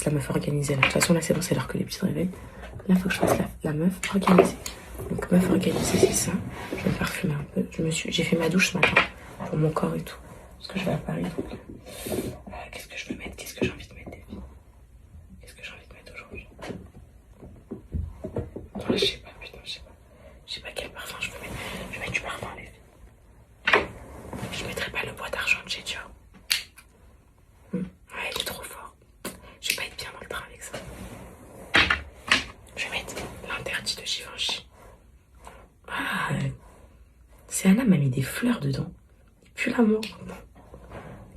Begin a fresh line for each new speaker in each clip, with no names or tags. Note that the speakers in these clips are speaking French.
la meuf organisée. De toute façon, là, c'est bon, c'est l'heure que les petits réveillent. Là, il faut que je fasse la meuf organisée. Donc, meuf organisée, c'est ça. Je vais me parfumer un peu. J'ai fait ma douche ce matin pour mon corps et tout. Parce que je vais à Paris, donc... qu'est-ce que je veux mettre? Qu'est-ce que j'ai envie de mettre, les filles? Qu'est-ce que j'ai envie de mettre aujourd'hui? Non, là, je sais pas, putain, je sais pas. Je sais pas quel parfum je veux mettre. Je vais mettre du parfum, les filles. Je mettrai pas le bois d'argent de chez Dior. Ouais, il est trop fort. Je vais pas être bien dans le train avec ça. Je vais mettre l'interdit de Givenchy. Ah, c'est Anna m'a mis des fleurs dedans. Il pue l'amour maintenant.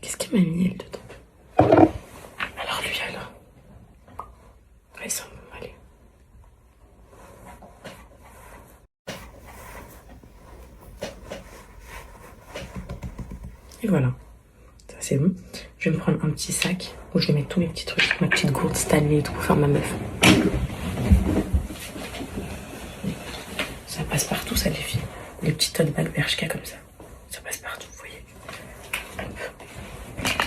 Qu'est-ce qu'elle m'a mis elle dedans? Alors lui alors. Ouais, ça va aller. Et voilà. Ça c'est bon. Je vais me prendre un petit sac où je vais mettre tous mes petits trucs, ma petite gourde Stanley et tout pour faire ma meuf. Ça passe partout ça les filles. Les petits tote bags Bershka comme ça. Ça passe partout, vous voyez. Hop.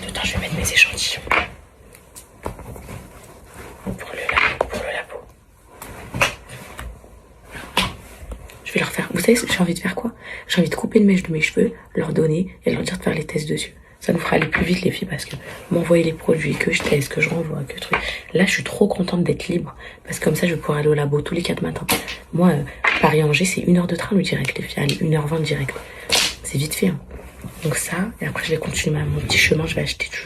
Dedans je vais mettre mes échantillons. Pour le labo. Je vais leur faire... Vous savez ce que j'ai envie de faire quoi? J'ai envie de couper une mèche de mes cheveux, leur donner et leur dire de faire les tests dessus. Ça nous fera aller plus vite les filles parce que m'envoyer les produits que je teste, que je renvoie, que truc. Là je suis trop contente d'être libre parce que comme ça je vais pouvoir aller au labo tous les 4 matins. Moi, Paris-Angers c'est 1 heure de train le direct les filles, allez 1h20 direct. C'est vite fait hein. Donc ça, et après je vais continuer mon petit chemin, je vais acheter du...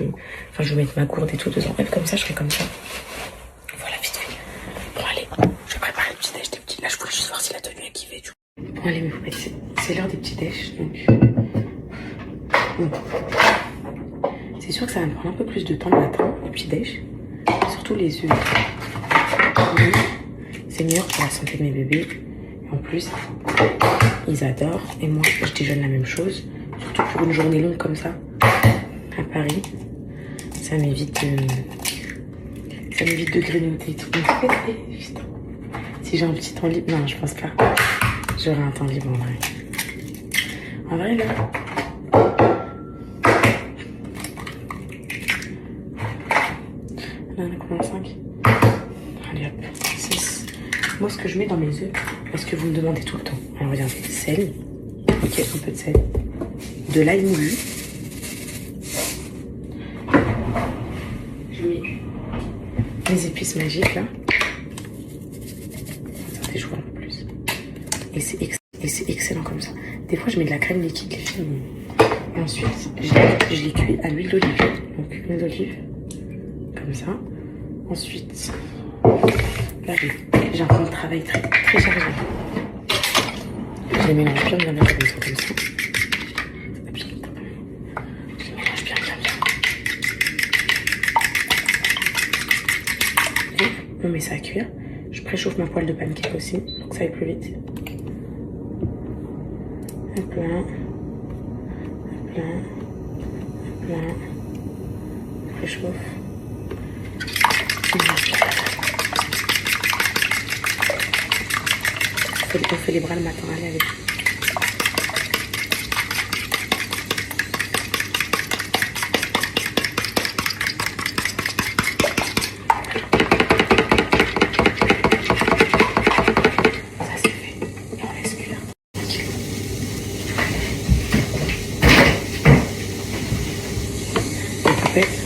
Enfin je vais mettre ma gourde et tout dedans. Bref comme ça je ferai comme ça. Voilà vite fait. Bon allez, je vais préparer le petit déj des petits. Là je voulais juste voir si la tenue a kiffé du coup. Bon allez mes poupettes, c'est l'heure des petits déj donc... Bon. C'est sûr que ça va me prendre un peu plus de temps le matin, les petits déj. Surtout les œufs. C'est meilleur pour la santé de mes bébés. Et en plus, ils adorent. Et moi, je déjeune la même chose. Surtout pour une journée longue comme ça, à Paris. Ça m'évite de grignoter et tout. Putain. Si j'ai un petit temps libre... Non, je pense pas. J'aurai un temps libre en vrai. En vrai, là... Là, on a combien? 5. Allez hop, 6. Moi, ce que je mets dans mes œufs, parce que vous me demandez tout le temps. Alors, regardez, sel. Ok, un peu de sel. De l'ail moulu. Je mets les épices magiques, là. Ça fait jouer un peu plus. Et c'est excellent comme ça. Des fois, je mets de la crème liquide, les filles. Et ensuite, je les cuis à l'huile d'olive. Donc, huile d'olive. Comme ça. Ensuite, là j'ai un plan de travail très chargé. Je les mélange bien comme ça. Je les mélange bien. Et on met ça à cuire. Je préchauffe ma poêle de pancake aussi, pour que ça aille plus vite. Hop là. Je préchauffe. On fait les bras le matin, allez avec. Ça c'est fait. Et on laisse cuire. Les poupettes.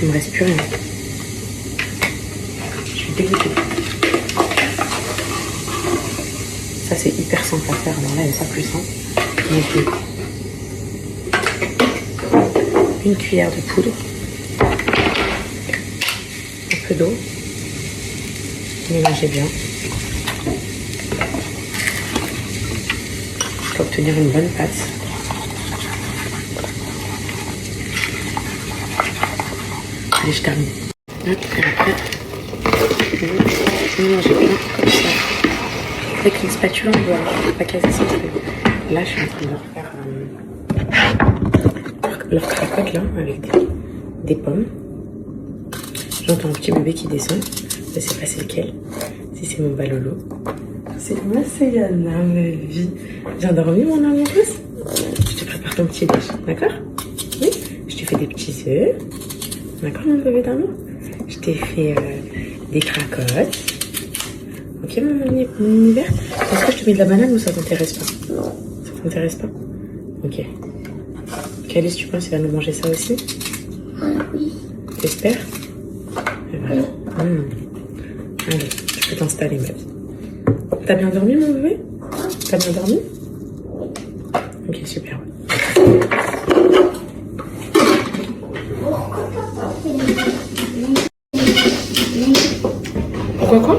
Il me reste plus rien. Je suis dégoûtée. Ça c'est hyper simple à faire, alors là il n'y a pas plus simple. Donc une cuillère de poudre, un peu d'eau, mélangez bien pour obtenir une bonne pâte. Allez, je termine. Et après, vous mélangez bien comme ça. Avec une spatule, on doit pas casser ça. Là, je suis en train de leur faire leur cracotte là, avec des pommes. J'entends un petit bébé qui descend. Je sais pas c'est lequel. Si c'est mon balolo. C'est moi, c'est Yana, ma vie. J'ai dormi, mon amoureuse. Je te prépare ton petit déj, d'accord? Oui. Je te fais des petits œufs. D'accord, mon bébé d'amour? Je t'ai fait des cracottes. Ok, mon univers? Est-ce que je te mets de la banane ou ça t'intéresse pas? Non. Ça t'intéresse pas? Ok. Calice, tu penses qu'il va nous manger ça aussi?
Oui.
T'espères? Voilà. Allez, tu peux t'installer, ma vie. T'as bien dormi, mon bébé? T'as bien dormi? Ok, super. Pourquoi quoi?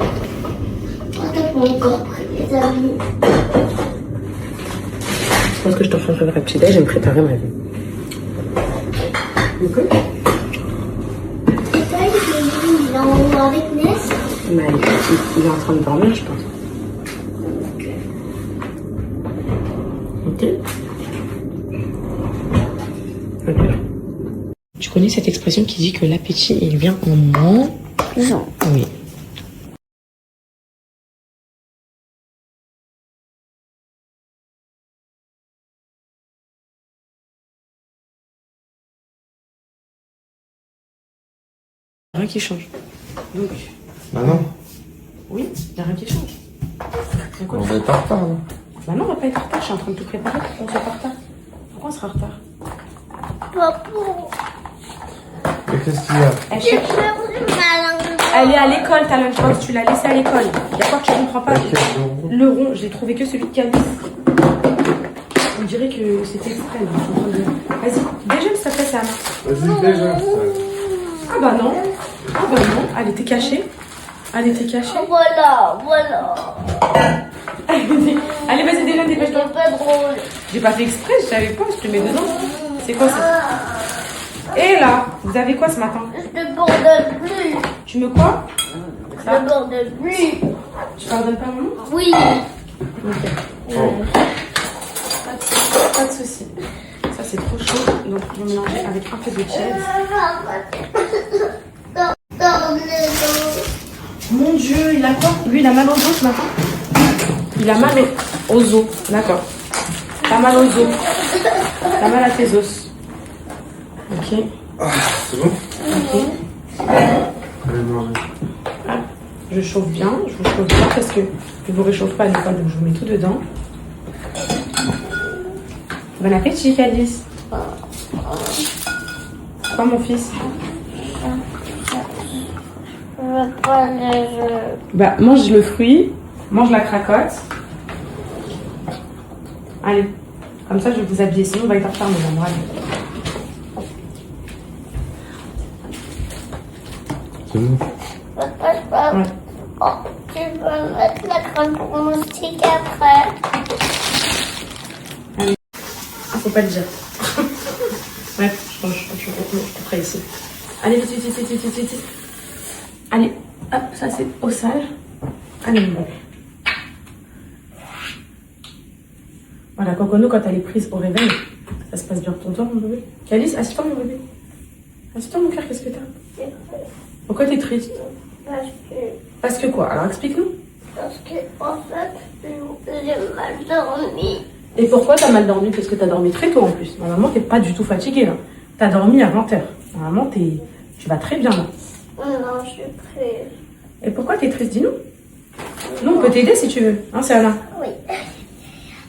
T'as pas encore pris les amis.
Je pense que je t'en ferai un petit déj, je vais me préparer ma vie. Ok?
Et toi, il est en haut avec Ness?
Bah, il est en train de dormir, je pense. Ok? Voilà. Tu connais cette expression qui dit que l'appétit, il vient en mangeant? Oui. Rien qui change. Donc,
Bah non,
oui, il n'y a rien qui change. Donc,
on va être en retard là.
bah non, on va pas être en retard, je suis en train de te préparer pour qu'on soit pas en retard. Pourquoi on sera en retard?
Papa,
Mais qu'est-ce qu'il y a?
Elle
j'ai
cherche.
perdu ma langue.
Elle est à l'école, ta lunchbox, tu l'as laissée à l'école. D'accord, tu comprends pas?
Quel rond?
Le rond, j'ai trouvé que celui de Calice. On dirait que c'était exprès là. Je suis en train de- Vas-y, déjeune s'il te plaît, Sana.
Vas-y, déjà.
Ah bah non. Ah bah non, elle était cachée. Elle était cachée.
Voilà.
Allez, vas-y, déjeune, dépêche-toi.
C'est pas drôle.
J'ai pas fait exprès, je savais pas, je te mets dedans. C'est quoi ça? Et là, vous avez quoi ce matin?
Je te pardonne plus.
Tu me quoi?
Je te pardonne plus.
Tu pardonnes pas maman?
Oui.
Ok. Pas de soucis. Ça c'est trop chaud, donc je vais mélanger avec un peu de cheese. Mon Dieu, il a quoi? Lui, il a mal aux os ce matin. Il a mal aux os, d'accord. T'as mal aux os. T'as mal à tes os. Ok.
Ah, c'est bon?
Ok.
Allez manger.
Ah, je chauffe bien, je vous chauffe bien parce que je vous réchauffe pas à l'école, donc je vous mets tout dedans. Bon appétit, Calice. Quoi, mon fils?
Je veux pas les jeux.
Bah, mange le fruit, mange la cracotte. Allez, comme ça, je vais vous habiller, sinon on va être en retard, mes amours. Allez.
C'est bon?
Papa,
Ouais.
oh, tu peux mettre la crème pour moustique après.
Faut pas le dire. Ouais, je couperai ici. Allez, vite. Allez, hop, ça c'est au sale. Allez, mon bébé. Voilà, Cocono, quand elle est prise au réveil, ça se passe bien pour toi, mon bébé. Calice, assieds-toi, mon bébé. Assieds-toi, mon cœur, qu'est-ce que t'as? Pourquoi t'es triste? Parce que quoi? Alors explique-nous.
Parce que, en fait, j'ai mal dormi.
Et pourquoi t'as mal dormi? Parce que t'as dormi très tôt en plus. Normalement, t'es pas du tout fatiguée là. T'as dormi à 20h. Normalement, tu vas très bien là.
Non, je suis triste.
Et pourquoi t'es triste? Dis-nous. Nous, on peut t'aider si tu veux. Hein, c'est Anna.
Oui.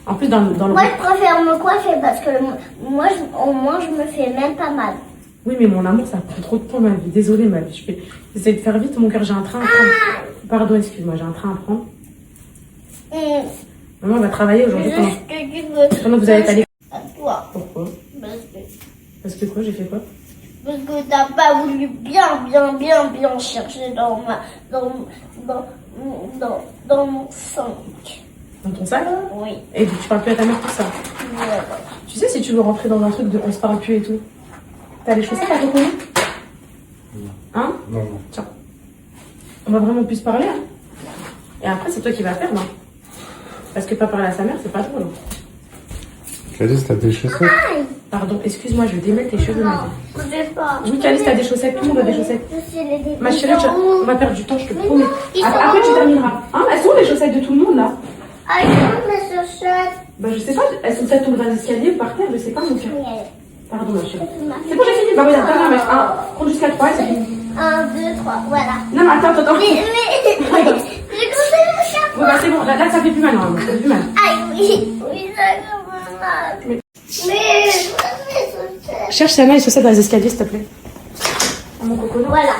En plus, dans le...
Moi, je préfère me coiffer parce que moi, au moins, je me fais même pas mal.
Oui, mais mon amour, ça prend trop de temps, ma vie. Désolée, ma vie. J'essaie de faire vite, mon cœur. J'ai un train à prendre. Pardon, excuse-moi, j'ai un train à prendre. Maman va travailler aujourd'hui pendant que vous allez aller.
à toi.
Pourquoi?
Parce que,
Parce que quoi? J'ai fait quoi?
parce que t'as pas voulu bien chercher dans mon sac.
Dans ton sac?
Oui.
Et tu parles plus à ta mère pour ça.
Voilà.
Tu sais, si tu veux rentrer dans un truc de on se parle plus et tout, t'as les chaussettes à Cocono? Hein?
Non.
Tiens. On va vraiment plus se parler, hein? Et après, c'est toi qui vas faire, non? Parce que pas parler à sa mère, c'est pas drôle.
Calice, t'as des chaussettes?
Pardon, excuse-moi, je vais démettre tes cheveux, ma vie.
Je sais pas.
Oui, Calice, t'as des chaussettes, tout le monde a des chaussettes.
Je sais les défis.
Ma chérie, on va perdre du temps, je te promets.
ils sont
Après, tu
où?
termineras. Hein? Elles sont où les chaussettes de tout le monde, là?
Ah, ils sont mes chaussettes.
Bah, je sais pas, elles sont peut-être tombées dans l'escalier ou par terre, je sais pas, mon cœur.
Oui.
Pardon, ma chérie. C'est bon, j'ai fini. Bah, regarde, attends, mais compte jusqu'à 3 et c'est fini.
1, 2, 3, voilà.
Non, mais attends.
Mais j'ai compté le chapeau.
Bon, bah, c'est bon. Là, ça fait plus mal, normalement. Ça fait plus mal.
Aïe, oui, ça fait mal. Mais,
Cherche Sana et chaussettes dans les escaliers, s'il te plaît. Oh, mon coco.
voilà.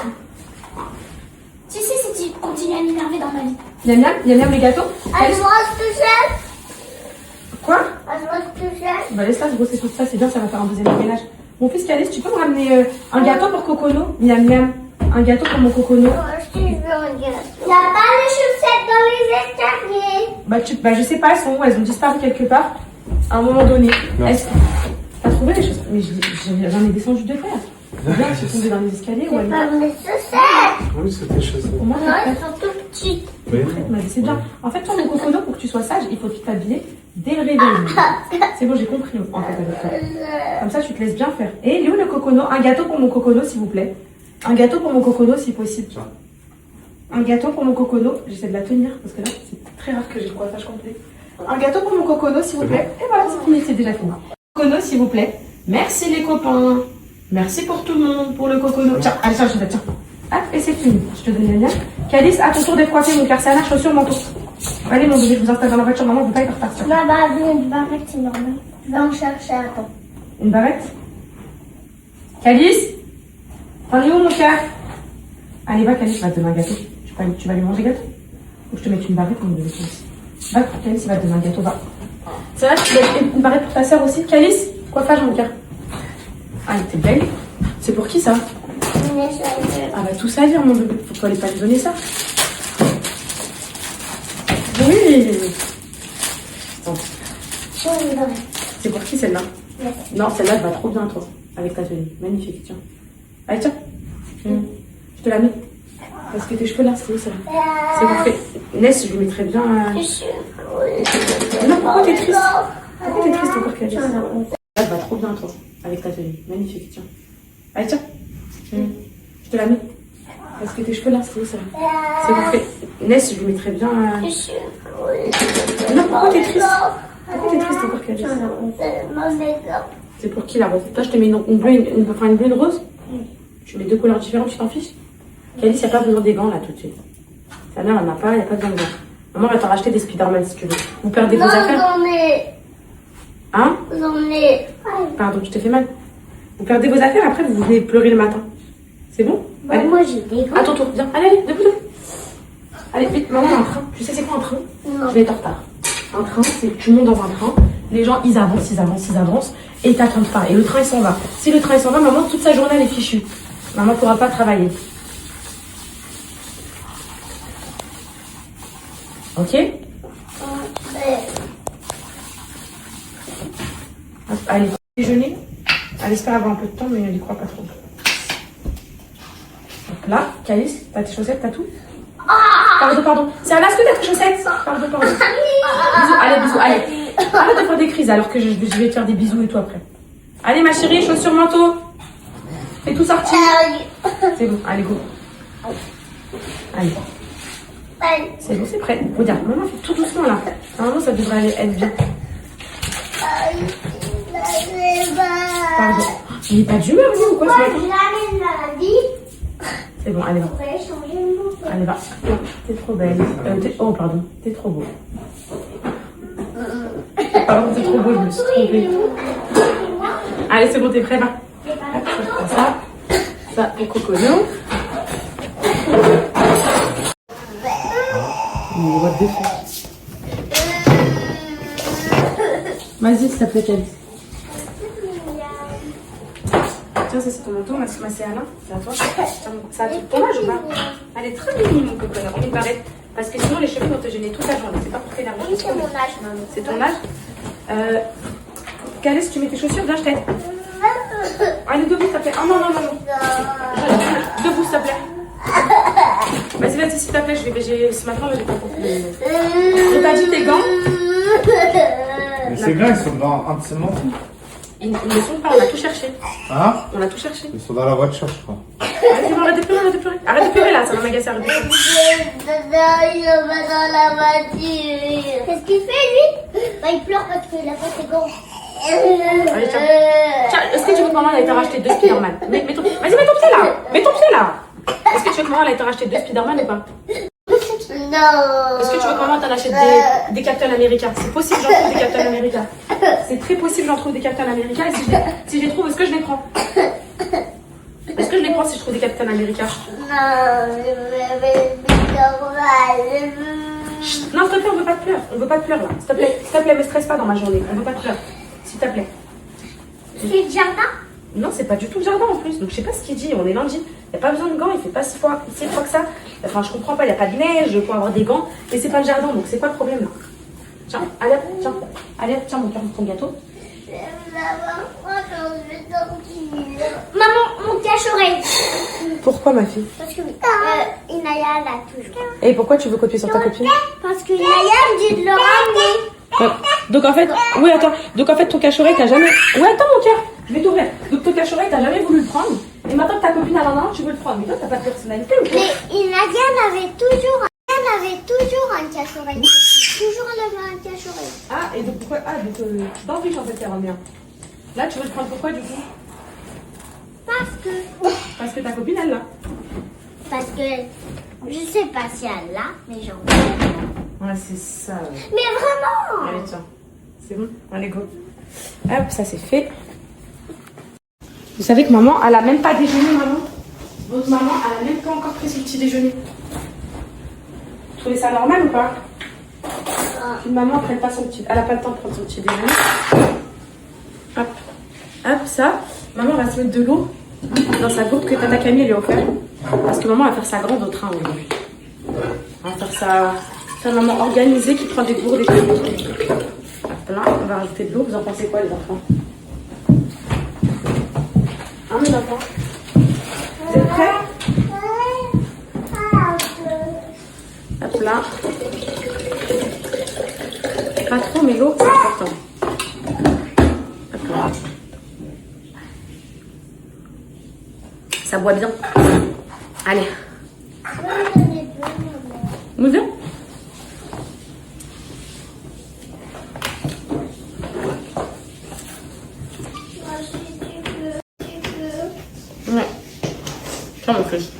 Tu sais, si tu continues à m'énerver dans ma vie.
Miam miam les gâteaux.
Ah, je mange tout seul.
Quoi?
Ah, je mange tout seul.
Bah, laisse-la se brosser tout ça, c'est bien, ça va faire un deuxième ménage. Mon fils Calice, tu peux me ramener un gâteau pour Cocono? Miam miam. Un gâteau pour mon Cocono.
Moi aussi, je veux un gâteau. Il n'y a pas de chaussettes dans les escaliers.
Bah, je sais pas, elles sont où? Elles ont disparu quelque part à un moment donné.
Non.
T'as trouvé les choses? Mais j'en ai descendu deux paires. Bien, elles sont tombées dans les escaliers ou
C'est
elles.
pas mes chaussettes.
Oui, c'est tes chaussettes.
Au moins,
Non,
c'est
elles
prêt.
sont tout petites.
Oui.
C'est bien. En fait, toi, mon Cocono, pour que tu sois sage, il faut t'habiller dès le réveil. C'est bon, j'ai compris en fait avec toi. Comme ça, tu te laisses bien faire. Et il est où le Cocono? Un gâteau pour mon Cocono, s'il vous plaît. Un gâteau pour mon Cocono, si possible.
Tiens.
Un gâteau pour mon Cocono. J'essaie de la tenir parce que là, c'est très rare que j'ai le coiffage complet. Un gâteau pour mon Cocono, s'il vous plaît. Et voilà, c'est fini, c'est déjà fini. Cocono, s'il vous plaît. Merci les copains. Merci pour tout le monde, pour le Cocono. Tiens, allez, tiens. Hop, et c'est fini. Je te donne le lien. Calice, à ton tour d'être coiffé, mon cœur. C'est à la chaussure, manteau. Allez, mon bébé, je vous installe dans la voiture. Maman, on ne peut pas y repartir.
Maman, une barrette, c'est normal. Je vais en chercher, attends.
Une barrette? Calice? T'en es où, mon cœur? Allez, va, Calice, va te donner un gâteau. Tu vas lui manger gâteau? Faut que je te mette une barrette, mon bébé, Calice. Va, Calice, il va te donner un gâteau, va. C'est vrai, tu veux une barrette pour ta soeur aussi? Calice? Coiffage, mon cœur. Ah, t'es belle. C'est pour qui, ça? Ah, bah, tout salir, mon bébé. Faut aller pas lui donner ça. Oui. Bon. C'est pour qui, celle-là? Non, celle-là, elle va trop bien, toi. Avec ta tenue. Magnifique, tiens. Allez, tiens. Je te la mets. Parce que tes cheveux, là, c'est où, ça? C'est parfait. Ness, je lui mettrais bien... Non, pourquoi t'es triste? Pourquoi t'es triste encore, Calice? Elle va trop bien, toi. Avec ta tenue. Magnifique, tiens. Allez, tiens. Je te la mets. Parce que tes cheveux, là, c'est où, ça? C'est parfait. Ness, je lui mettrais bien... Non, pourquoi t'es triste? Pourquoi t'es triste encore, Calice? C'est pour qui, la rose? Toi, je te mets une bleue, une bleue, une rose? Tu mets deux couleurs différentes, tu t'en fiches? Calice, il n'y a pas besoin des gants, là, tout de suite. Sa mère, elle n'a pas, il n'y a pas besoin de gants. Maman va t'en racheter des Spider-Man, si tu veux. Vous perdez vos affaires?
J'en ai.
Hein?
J'en ai.
Pardon, tu te fais mal. Vous perdez vos affaires, après, vous venez pleurer le matin. C'est bon? Allez.
Moi, j'ai des gants.
À ton tour, viens. Allez, debout. Allez, vite, maman, un train. Tu sais, c'est quoi un train?
Non.
Je vais être en retard. Un train, c'est que tu montes dans un train, les gens, ils avancent, et t'attendent pas. Et le train, il s'en va. Si le train, il s'en va, maman, toute sa journée, elle est fichue. Maman ne pourra pas travailler. Ok? Allez, déjeuner. Elle espère avoir un peu de temps, mais elle n'y croit pas trop. Donc là, Calice, t'as tes chaussettes, t'as tout? Pardon. C'est Anna, est-ce que t'as tes chaussettes? Pardon. Bisous, allez. Arrête de faire des crises alors que je vais te faire des bisous et tout après. Allez, ma chérie, chaussures, manteau. Fais tout sortir. C'est bon, allez, go. Allez. C'est bon, c'est prêt. Regarde, maman fait tout doucement là. Normalement, ça devrait aller être bien. Pardon. Il n'est pas d'humeur, lui, ou quoi ce matin? C'est bon, allez, va. Allez, va. T'es trop belle. Oh, pardon. T'es trop beau. Pardon, t'es trop beau, je me suis trompée. Allez, c'est bon, t'es prêt, va. Ça pour Cocono. Vas-y, s'il te plaît, Calice. Tiens, ça c'est ton manteau, ma c'est Alain. C'est à toi. Ça a ton âge ou pas? Elle est très mignonne, mon Cocono. On met une barrette. Parce que sinon, les cheveux vont te gêner toute la journée. C'est pas pour t'énerver.
Oui, c'est mon âge, maman.
C'est ton âge? Calice, tu mets tes chaussures, viens, je t'aide. Allez, debout, s'il te plaît. Oh non. Debout, s'il te plaît. Vas-y, s'il te plaît. Ce matin, là, j'ai pas compris. On t'a dit tes gants?
Mais ces gants, ils sont dans un de ces manteaux.
Ils ne sont pas, on a tout cherché.
Hein?
On a tout cherché.
Ils sont dans la voiture, je crois.
Vas-y, arrête de pleurer. Arrête de pleurer là, ça va m'agacer. Arrête de pleurer.
Il va dans la voiture. Qu'est-ce qu'il fait, lui? Il pleure parce qu'il a pas ses gants.
Allez, tiens. Tiens, est-ce que tu veux que maman elle ait été racheter 2 Spider-Man? Vas-y, mets ton pied là. Mets ton pied là. Est-ce que tu veux que maman elle ait été racheter 2 Spider-Man ou pas?
Non.
Est-ce que tu veux que maman t'en achète des Captain America? C'est possible, j'en trouve des Captain America. C'est très possible, j'en trouve des Captain America. Et si je les trouve, est-ce que je les prends? Est-ce que je les prends si je trouve des Captain America?
Non, je veux Spider-Man.
Non, s'il te plaît, on veut pas de pleurs. On veut pas de pleurs là. S'il te plaît, me stresse pas dans ma journée. On veut pas de pleurs. S'il te plaît.
C'est le jardin?
Non, c'est pas du tout le jardin en plus. Donc je sais pas ce qu'il dit. On est lundi. Il n'y a pas besoin de gants. Il fait pas si froid que ça. Enfin, je comprends pas. Il n'y a pas de neige pour avoir des gants. Et c'est pas le jardin. Donc c'est quoi le problème là? Tiens, allez, tiens. Allez, tiens mon cœur, ton gâteau.
Maman, mon cache-oreille.
Pourquoi ma fille?
Parce que Inaya l'a toujours.
Et pourquoi tu veux copier sur ta copine?
Parce que Inaya me dit de le ramener.
Donc en fait, oui attends, donc en fait ton cache-oreille t'as jamais... Oui attends mon cœur, je vais t'ouvrir. Donc ton cache-oreille t'as jamais voulu le prendre. Et maintenant que ta copine a un, tu veux le prendre. Mais toi t'as pas de personnalité ou quoi?
Mais Inaya avait toujours un cache-oreille. Toujours un cache-oreille.
Ah et donc pourquoi? Ah donc tu t'en fiches en fait qu'elle revient. Là tu veux le prendre pourquoi du coup? Parce que ta copine elle l'a.
Parce que je sais pas si elle l'a, mais j'en veux.
Ouais c'est ça. Ouais.
Mais vraiment.
Allez tiens, c'est bon, allez go. Hop ça c'est fait. Vous savez que maman elle a même pas déjeuné maman. Votre maman elle a même pas encore pris son petit déjeuner. Vous trouvez ça normal ou pas? Une maman elle a pas le temps de prendre son petit déjeuner. Hop, hop ça. Maman va se mettre de l'eau dans sa gourde que Tata Camille lui a offert. Parce que maman va faire sa grande au train aujourd'hui. On va faire ça. C'est une maman organisée qui prend des gourdes et tout. Hop là, on va rajouter de l'eau. Vous en pensez quoi les enfants? Hein mes enfants? Vous êtes prêts? Hop là. Pas trop mais l'eau c'est important. Hop là. Ça boit bien. Allez. Vous deux? Ouais. Tiens mon fils.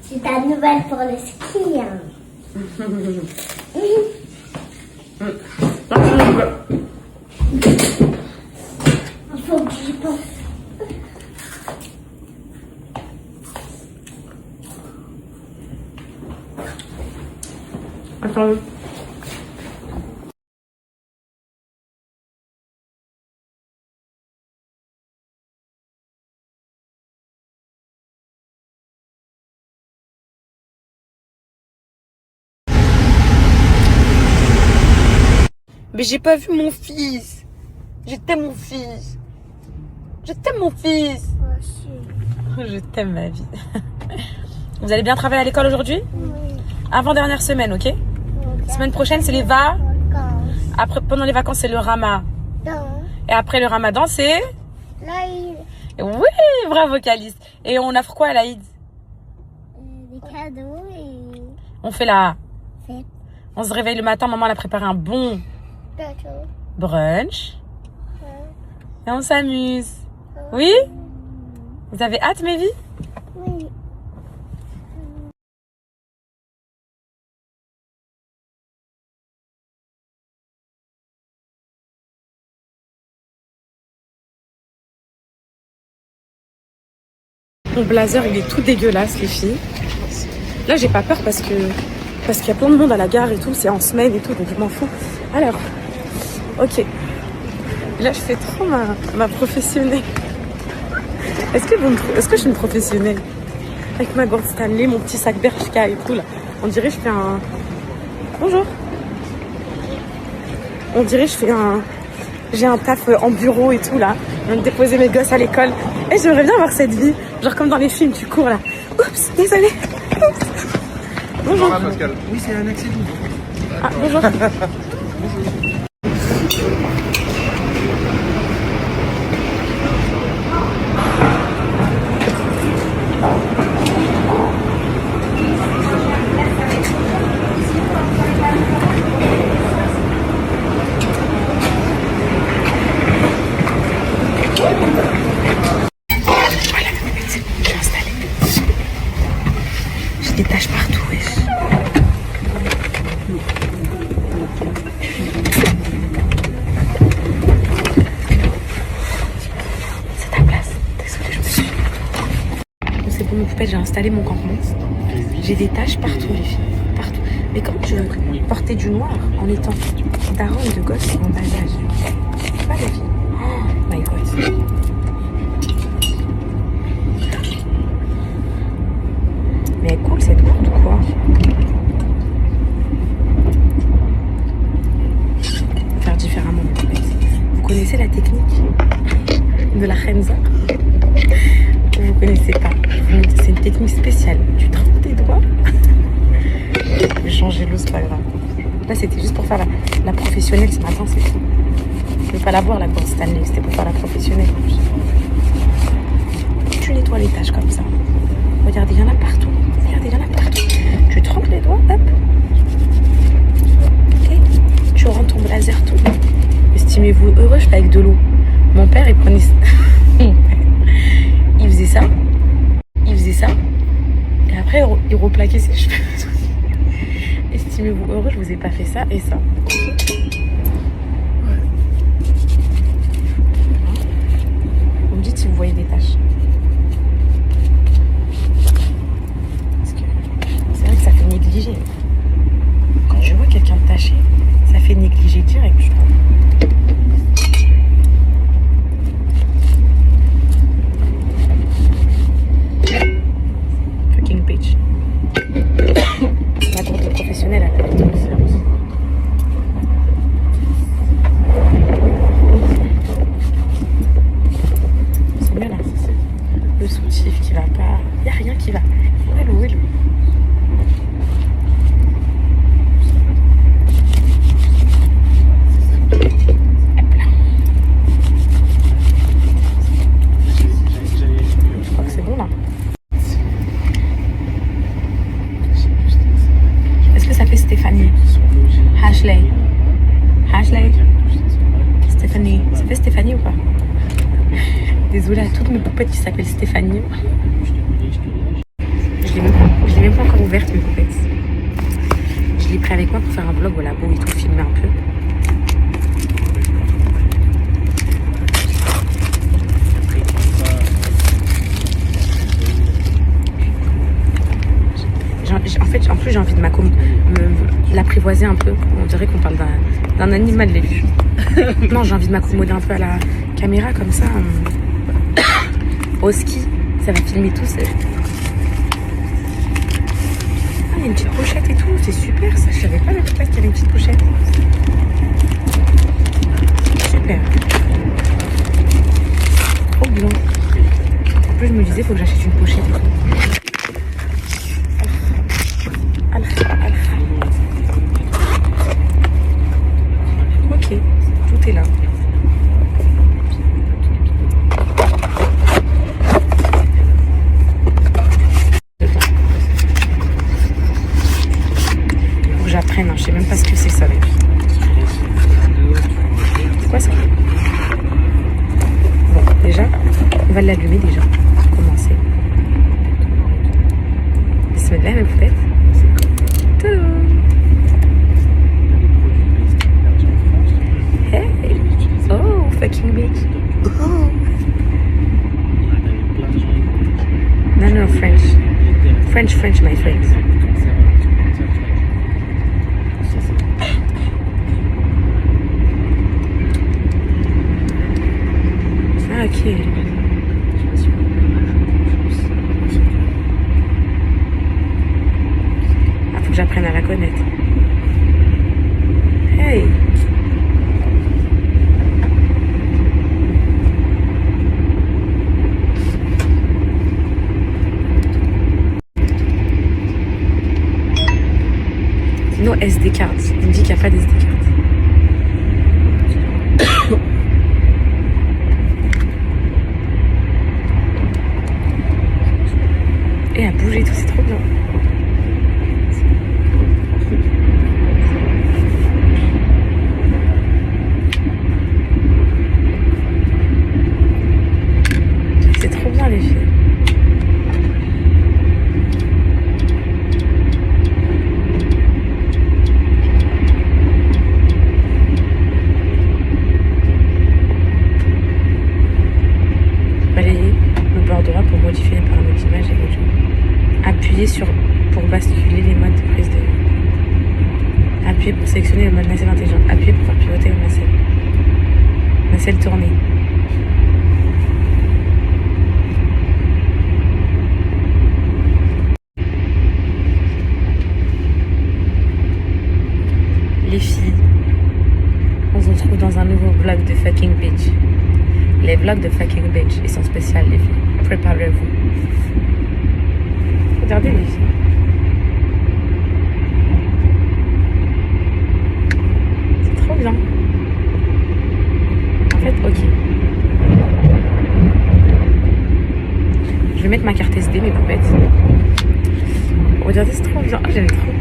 C'est ta nouvelle pour le ski. Hein. Il faut que j'y pense.
Attends. Mais j'ai pas vu mon fils. Je t'aime mon fils. Je t'aime mon fils. Je t'aime ma vie. Vous allez bien travailler à l'école aujourd'hui?
Oui.
Avant-dernière semaine, ok? Semaine prochaine, c'est les Après, pendant les vacances, c'est le Ramadan. Et après le Ramadan, c'est...
L'Aïd.
Oui, bravo Calice. Et on offre quoi à l'Aïd?
Des cadeaux et...
On fait la...
Fête.
On se réveille le matin, maman elle a préparé un bon
Gâteau.
brunch. Et on s'amuse. Oui? Vous avez hâte, mes vies?
Oui.
Mon blazer il est tout dégueulasse les filles. Là j'ai pas peur parce qu'il y a plein de monde à la gare et tout, c'est en semaine et tout, donc je m'en fous. Alors, ok. Là je fais trop ma professionnelle. Est-ce que je suis une professionnelle? Avec ma gourde Stanley, mon petit sac Bershka et tout là. On dirait que je fais un... Bonjour. On dirait que je fais un... J'ai un taf en bureau et tout là. Je viens de déposer mes gosses à l'école. Et j'aimerais bien avoir cette vie. Genre comme dans les films, tu cours là. Oups, désolée. Bonjour.
Bonjour Pascal. Oui, c'est un accident.
Ah, bonjour. poupette, j'ai installé mon campement. J'ai des taches partout, les filles. Partout. Mais comment tu veux porter du noir en étant daronne de gosse en bas âge? Pas les filles. Oh my god. Mais elle est cool cette gourde ou quoi? Faire différemment, en fait. Vous connaissez la technique de la Khenza? Vous connaissez pas. C'est une technique spéciale. Tu trempes tes doigts. Je vais changer l'eau, c'est pas grave. Là, c'était juste pour faire la professionnelle ce matin, c'est tout. Je vais pas la boire, la gourde Stanley. C'était pour faire la professionnelle. Tu nettoies les taches comme ça. Regardez, il y en a partout. Regardez, il y en a partout. Tu trempes les doigts, hop. Et tu rentres ton blazer tout. Estimez-vous heureux, je fais avec de l'eau. Mon père, il prenait... il faisait ça. Il faisait ça. Et après, il replaquait ses cheveux. Estimez-vous heureux, je vous ai pas fait ça et ça. Vous me dites si vous voyez des taches. Parce que c'est vrai que ça fait négliger. Quand je vois quelqu'un taché, ça fait négliger direct, je trouve. Fucking bitch. Ma gourde professionnelle à la tête. C'est mieux là. Le soutif qui va pas. Y a rien qui va. Hello, hello. Je crois que c'est bon là. Est-ce que ça fait Stéphanie? Ashley. Ashley. Stéphanie. Ça fait Stéphanie ou pas? Désolée à toutes mes poupettes qui s'appellent Stéphanie. Je l'ai même pas encore ouverte mes poupettes. Je l'ai pris avec moi pour faire un vlog au labo et tout, filmer un peu. En plus j'ai envie de l'apprivoiser un peu. On dirait qu'on parle d'un animal, les vues. Non, j'ai envie de m'accommoder un peu à la caméra comme ça. Au ski, ça va filmer tout seul. Ah, il y a une petite pochette et tout, c'est super ça. Je savais pas qu'il y avait une petite pochette. Super. Trop bien. En plus je me disais, il faut que j'achète une pochette et tout. Ok, tout est là. Faut que j'apprenne, hein. Je sais même pas ce que c'est ça. C'est quoi ça? Bon, déjà, on va l'allumer déjà. Pour commencer. Bismillah, mes poupettes. Hey! Oh, fucking bitch. Oh. No, French. French, my friends. Ah, ok. Ah, faut que j'apprenne à la connaître. Hey! No SD card. Il me dit qu'il n'y a pas d'SD card. Et à bouger tout, c'est trop bien. C'est trop bien les filles. Balayer le bord droit pour modifier les paramètres d'image et les jeux. sélectionner le mode nacelle intelligente. Appuyez pour faire pivoter la nacelle. Nacelle tournée. Les filles, on se retrouve dans un nouveau vlog de fucking bitch. Les vlogs de fucking bitch, ils sont spéciaux les filles. Préparez-vous. Regardez les filles. C'est trop bien. En fait, ok. Je vais mettre ma carte SD, mes poupettes. Regardez, c'est trop bien. Ah, j'aime trop.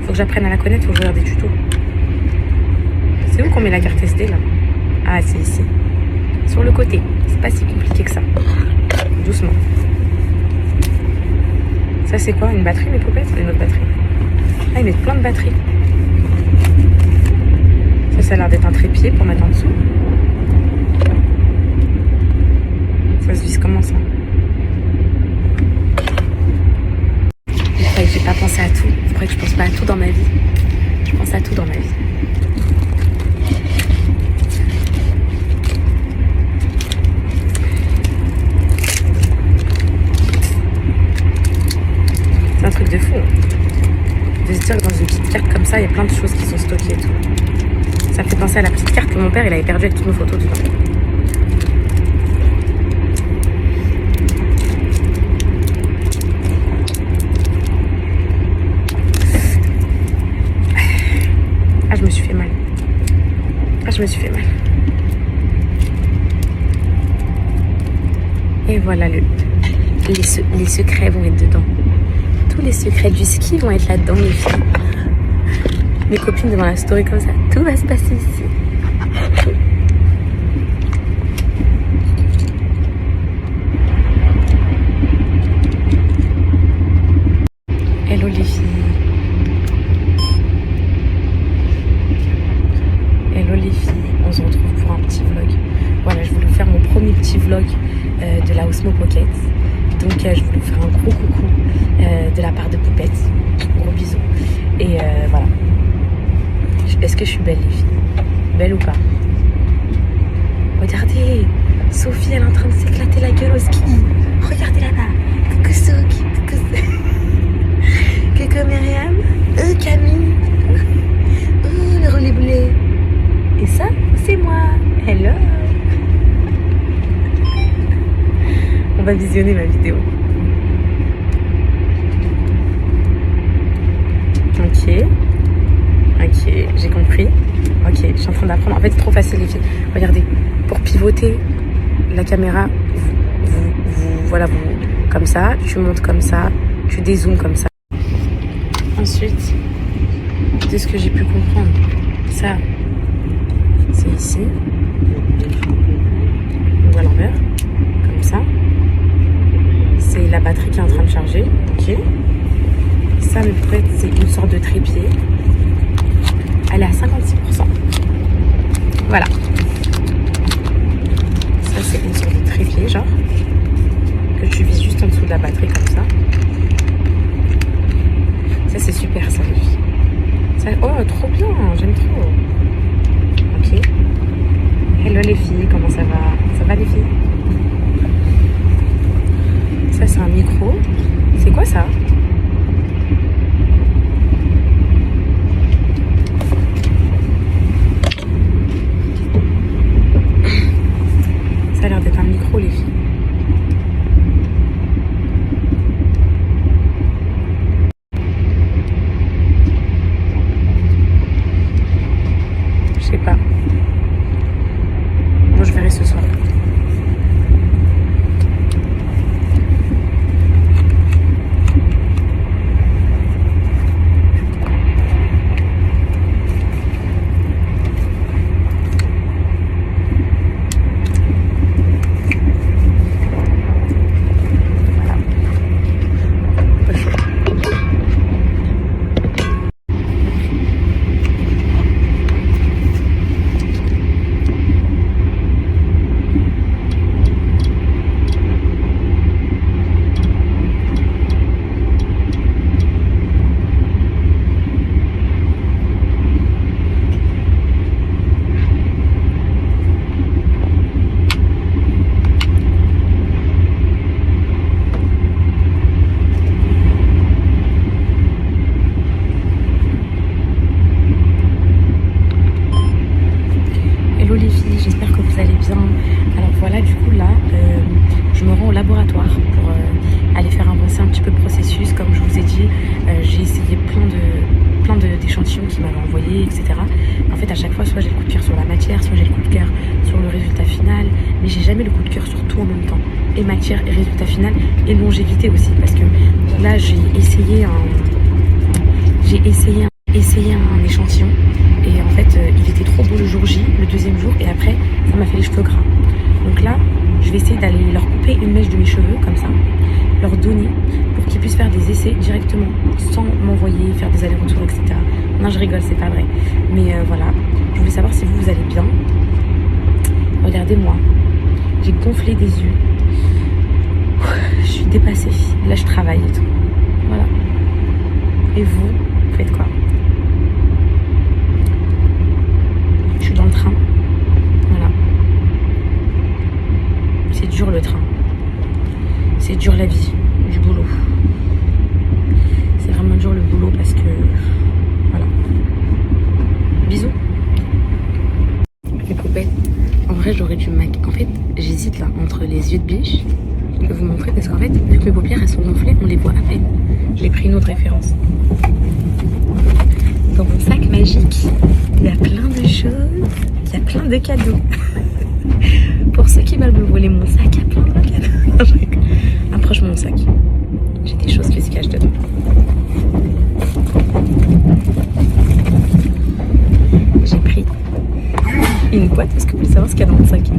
Faut que j'apprenne à la connaître, faut que je regarde des tutos. C'est où qu'on met la carte SD là? Ah, c'est ici. Sur le côté. C'est pas si compliqué que ça. Doucement. Ça, c'est quoi? Une batterie, mes poupettes? Une autre batterie. Ah, ils mettent plein de batteries. Ça a l'air d'être un trépied pour mettre en dessous. Ça se vise comment ça? Il faudrait que j'ai pas pensé à tout. Il faudrait que je pense pas à tout dans ma vie. Je pense à tout dans ma vie. C'est un truc de fou. De se dire que dans une petite carte comme ça, il y a plein de choses qui sont stockées et tout. Ça me fait penser à la petite carte que mon père il avait perdue avec toutes nos photos dedans. Ah, je me suis fait mal. Ah, je me suis fait mal. Et voilà, les secrets vont être dedans. Tous les secrets du ski vont être là-dedans, les filles. Mes copines devant la story comme ça. Tout va se passer ici. Hello les filles. Hello les filles. On se retrouve pour un petit vlog. Voilà, je voulais vous faire mon premier petit vlog de la Osmo Pocket. Donc je voulais vous faire un gros coucou de la part de Poupette. Gros bisous. Et voilà. Est-ce que je suis belle les filles? Belle ou pas? Regardez, Sophie elle est en train de s'éclater la gueule au ski. Regardez là-bas. Coucou Sophie. Coucou Myriam. Camille. Le relais bleu. Et ça, c'est moi. Hello. On va visionner ma vidéo. Ok. Ok, j'ai compris. Ok, je suis en train d'apprendre. En fait, c'est trop facile les filles. Regardez, pour pivoter la caméra, voilà, comme ça, tu montes comme ça, tu dézoomes comme ça. Ensuite, de ce que j'ai pu comprendre, ça, c'est ici. On voit l'envers, comme ça. C'est la batterie qui est en train de charger. Ok. Ça, mais peut-être, c'est une sorte de trépied. Elle est à 56%. Voilà. Ça, c'est une sorte de trépied, genre, que tu vises juste en dessous de la batterie, comme ça. Ça, c'est super, ça, les filles. Ça, oh, trop bien, j'aime trop. Ok. Hello, les filles, comment ça va? Ça va, les filles? Ça, c'est un micro. C'est quoi, ça? Ça a l'air d'être un micro, les filles. Je sais pas. Moi, je verrai ce soir. filles, j'espère que vous allez bien. Alors voilà, du coup là, je me rends au laboratoire pour aller faire avancer un petit peu le processus. Comme je vous ai dit, j'ai essayé plein d'échantillons qui m'avaient envoyé, etc. En fait, à chaque fois, soit j'ai le coup de cœur sur la matière, soit j'ai le coup de cœur sur le résultat final, mais j'ai jamais le coup de cœur sur tout en même temps. Et matière, et résultat final, et longévité aussi, parce que là, j'ai essayé un échantillon, et en fait, il était trop beau le jour J, le deuxième jour, et après, ça m'a fait les cheveux gras. Donc là, je vais essayer d'aller leur couper une mèche de mes cheveux, comme ça, leur donner, pour qu'ils puissent faire des essais directement, sans m'envoyer, faire des allers-retours, etc. Non, je rigole, c'est pas vrai. Mais voilà, je voulais savoir si vous allez bien. Regardez-moi, j'ai gonflé des yeux. Je suis dépassée. Là, je travaille et tout. Voilà. Et vous faites quoi? Je suis dans le train. Voilà. C'est dur le train. C'est dur la vie, du boulot. C'est vraiment dur le boulot parce que... Voilà. Bisous. Les poupettes. En vrai, j'aurais dû En fait, j'hésite là entre les yeux de biche. Je vais vous montrer parce qu'en fait, vu que mes paupières elles sont gonflées, on les voit à peine. J'ai pris une autre référence. Dans mon sac magique, il y a plein de choses, il y a plein de cadeaux. Pour ceux qui veulent me voler mon sac, il y a plein de cadeaux. Approche mon sac. J'ai des choses qui se cachent dedans. J'ai pris une boîte. Est-ce que vous voulez savoir ce qu'il y a dans mon sac?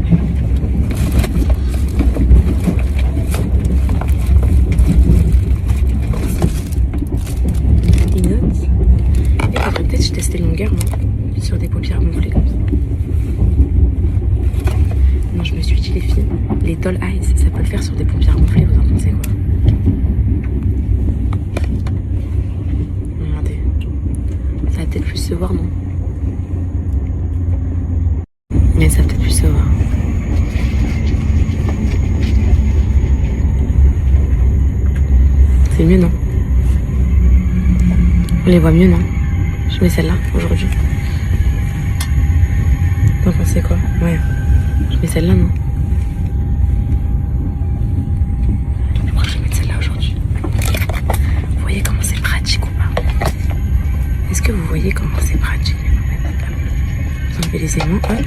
Une note. Et après peut-être je testais longueur sur des paupières gonflées comme ça. Non, je me suis dit les filles, les doll eyes, ça peut le faire sur des paupières gonflées, vous en pensez quoi? Regardez, ça va peut-être plus se voir, non? Mais ça va peut-être plus se voir. C'est mieux, non? On les voit mieux, non? Je mets celle-là aujourd'hui. Vous en pensez quoi? Ouais. Je mets celle-là, non? Je crois que je vais mettre celle-là aujourd'hui. Vous voyez comment c'est pratique ou pas? Est-ce que vous voyez comment c'est pratique? Vous enlevez les aimants, hop.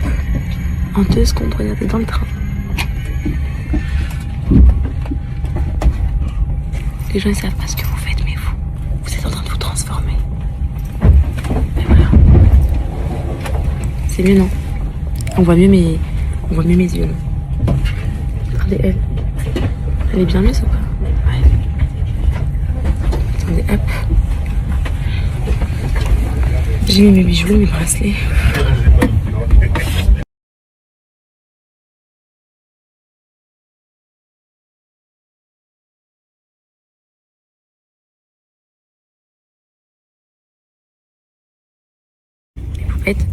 En 2 secondes, regardez dans le train. Les gens ne savent pas ce que vous faites, mais vous êtes en train de vous transformer. Et voilà. C'est mieux, non? On voit mieux mes yeux, non? Regardez elle. Elle est bien mise ou pas? Ouais. Attendez, hop. J'ai mis mes bijoux, mes bracelets.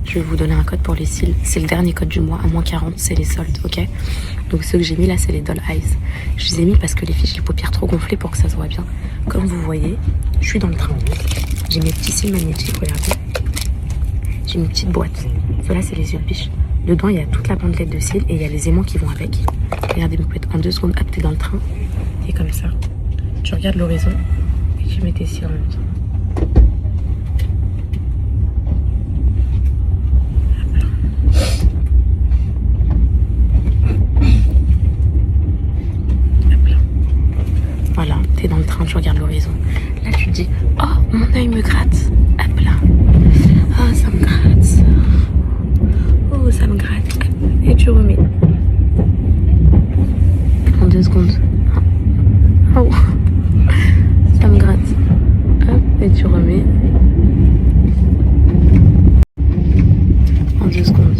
Je vais vous donner un code pour les cils. C'est le dernier code du mois, à moins 40, c'est les soldes, ok? Donc ceux que j'ai mis là, c'est les doll eyes. Je les ai mis parce que les filles, j'ai les paupières trop gonflées pour que ça se voit bien. Comme vous voyez, je suis dans le train. J'ai mes petits cils magnétiques, regardez. J'ai une petite boîte. Cela, c'est les yeux de biche. Dedans, il y a toute la bandelette de cils et il y a les aimants qui vont avec. Regardez, vous pouvez en 2 secondes, hop, t'es dans le train. Et comme ça, tu regardes l'horizon et tu mets tes cils en même temps. Voilà, t'es dans le train, tu regardes l'horizon. Là, tu te dis, oh, mon œil me gratte. Hop là. Oh, ça me gratte. Oh, ça me gratte. Et tu remets. En 2 secondes. Oh, ça me gratte. Hop, et tu remets. En 2 secondes.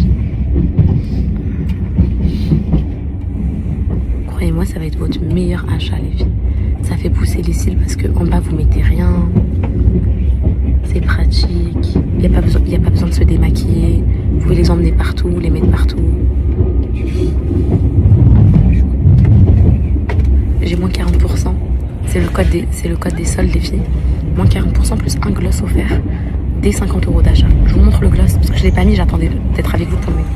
Croyez-moi, ça va être votre meilleur achat, les filles. Ça fait pousser les cils parce que en bas vous mettez rien. C'est pratique. Il n'y a pas besoin de se démaquiller. Vous pouvez les emmener partout, les mettre partout. J'ai moins 40%. C'est le code des soldes, les filles. Moins 40% plus un gloss offert dès 50 € d'achat. Je vous montre le gloss parce que je ne l'ai pas mis, j'attendais d'être avec vous pour le mettre.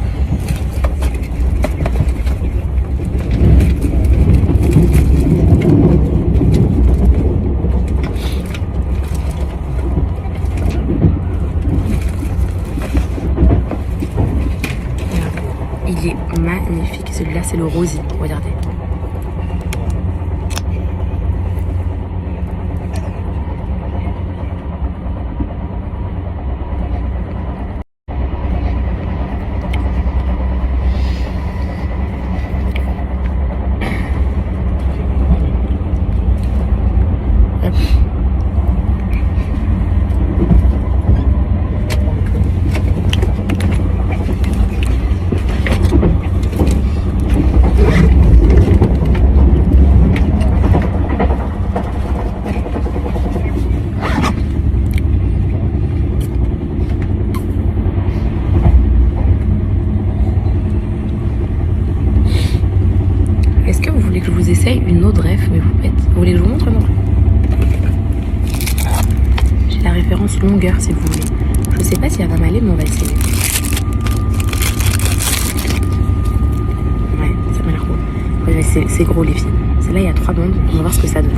Il est magnifique. Celui-là, c'est le rosy. Regardez. Est-ce que vous voulez que je vous essaye une autre ref, mes poupettes? Vous voulez que je vous montre mon? J'ai la référence longueur si vous voulez. Je sais pas si elle va m'aller, mais on va essayer. Ouais, ça m'a l'air gros. Ouais, c'est gros les filles. Celle-là, il y a 3 bandes. On va voir ce que ça donne.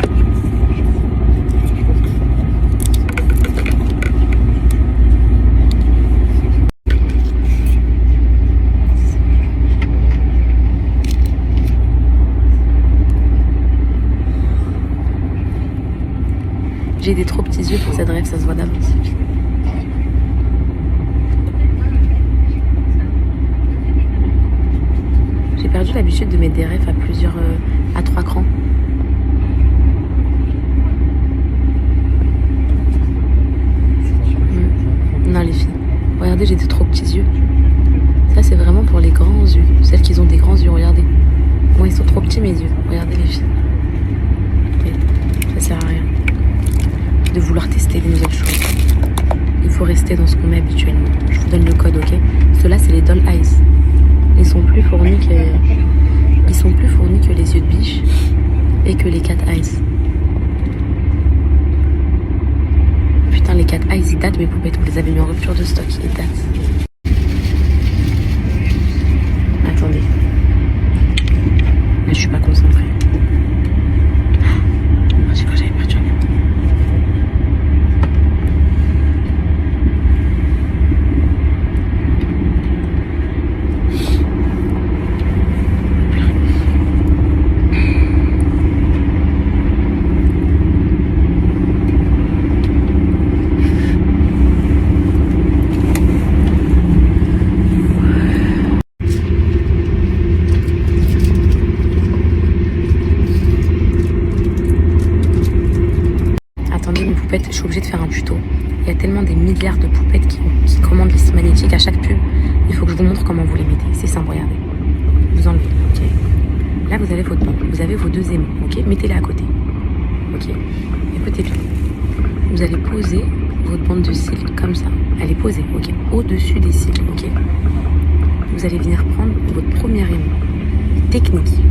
J'ai des trop petits yeux pour cette rêve, ça se voit d'avance. J'ai perdu l'habitude de mettre des rêves à plusieurs, à 3 crans. Non les filles, regardez, j'ai des trop petits yeux. Ça c'est vraiment pour les grands yeux, celles qui ont des grands yeux, regardez. Moi ils sont trop petits mes yeux, regardez les filles. Oui, ça sert à rien de vouloir tester des nouvelles choses. Il faut rester dans ce qu'on met habituellement. Je vous donne le code, ok? Ceux-là, c'est les Doll Eyes. Ils sont plus fournis que les yeux de biche et que les Cat Eyes. Putain, les Cat Eyes, ils datent, mes poupettes. Vous les avez mis en rupture de stock, ils datent. Attendez. Là, je suis pas concentrée. J'ai cru que j'avais perdu un. Je suis obligée de faire un tuto. Il y a tellement des milliards de poupettes qui commandent les magnétiques à chaque pub. Il faut que je vous montre comment vous les mettez. C'est simple, regardez. Vous enlevez, ok. Là, vous avez votre bande. Vous avez vos 2 aimants, ok. Mettez-les à côté, ok. Écoutez bien. Vous allez poser votre bande de cils comme ça. Elle est posée, ok. Au-dessus des cils, ok. Vous allez venir prendre votre premier aimant. Technique.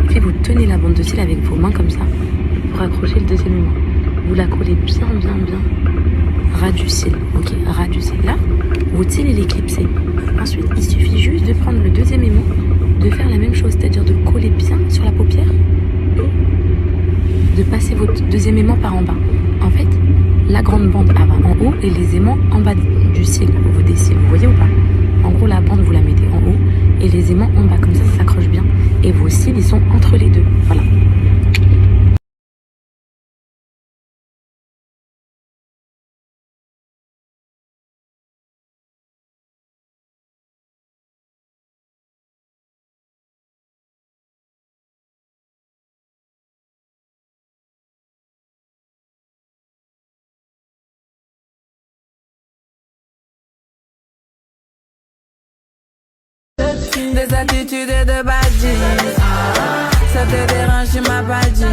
Puis vous tenez la bande de cils avec vos mains comme ça pour accrocher le 2e aimant. Vous la collez bien, bien, bien. Ras du cil, ok, ras du cil. Là, votre cil, il est clipsé. Ensuite, il suffit juste de prendre le 2e aimant, de faire la même chose, c'est-à-dire de le coller bien sur la paupière et de passer votre 2e aimant par en bas. En fait, la grande bande va en haut et les aimants en bas du cil, au niveau des cils. Vous voyez ou pas? En gros, la bande, vous la mettez en haut et les aimants en bas. Comme ça s'accroche bien. Et vos cils, ils sont entre les deux. Voilà.
Des attitudes de badge. Ça te dérange, tu m'as pas dit.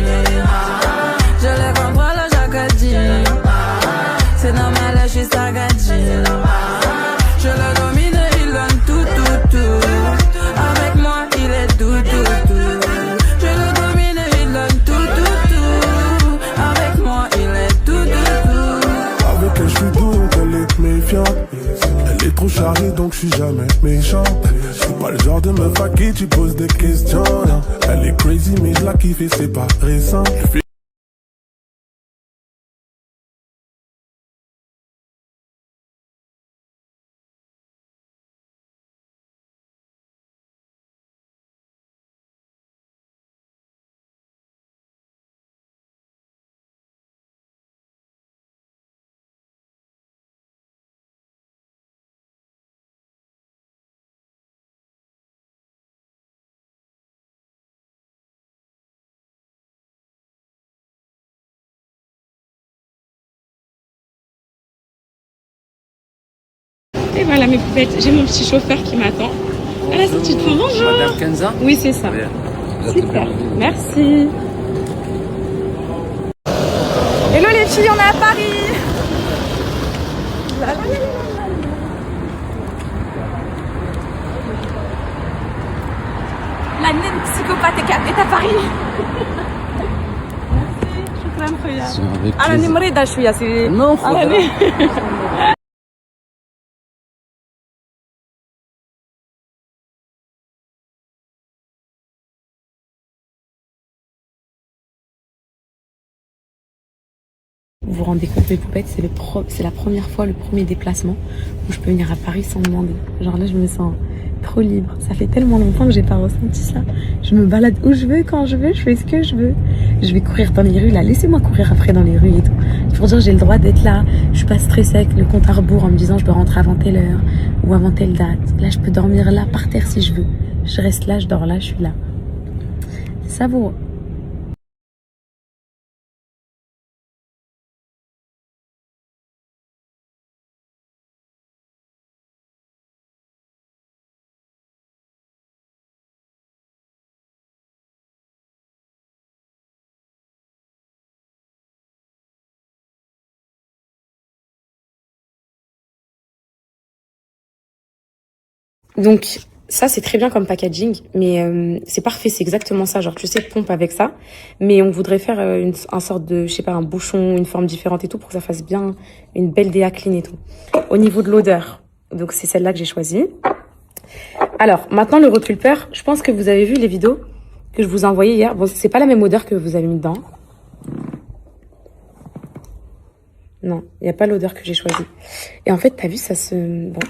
Je les contrôle chaque jour. C'est normal, je suis sagadji. Je le domine, il donne tout. Avec moi, il est tout. Je le domine, il donne tout. Avec moi, il est tout.
Avec elle, je suis doux, elle est méfiante. Elle est trop chargée, donc je suis jamais méchant. Je suis pas le genre de meuf à qui tu poses des questions, non. Elle est crazy, mais je la kiffe et c'est pas récent.
Et voilà mes poupettes, j'ai mon petit chauffeur qui m'attend. À la sortie de fond, bonjour.
Madame Kenza.
Oui, c'est ça. Super, merci. Hello les filles, on est à Paris.
La naine psychopathe est à Paris.
أنا
مريضة شوية سي
Non, faut
Vous vous rendez compte mes poupettes, c'est la première fois, le premier déplacement où je peux venir à Paris sans demander. Genre là je me sens trop libre. Ça fait tellement longtemps que j'ai pas ressenti ça. Je me balade où je veux, quand je veux, je fais ce que je veux. Je vais courir dans les rues là, laissez-moi courir après dans les rues et tout. Pour dire j'ai le droit d'être là, je suis pas stressée avec le compte à rebours en me disant je dois rentrer avant telle heure ou avant telle date. Là je peux dormir là par terre si je veux. Je reste là, je dors là, je suis là. C'est savoureux. Donc ça c'est très bien comme packaging, mais c'est parfait, c'est exactement ça. Genre tu sais pompe avec ça, mais on voudrait faire un sorte de, je sais pas, un bouchon, une forme différente et tout pour que ça fasse bien une belle déa clean et tout. Au niveau de l'odeur, donc c'est celle-là que j'ai choisie. Alors maintenant le repulpeur, je pense que vous avez vu les vidéos que je vous ai envoyées hier. Bon c'est pas la même odeur que vous avez mis dedans. Non, il n'y a pas l'odeur que j'ai choisie. Et en fait t'as vu ça se... Bon.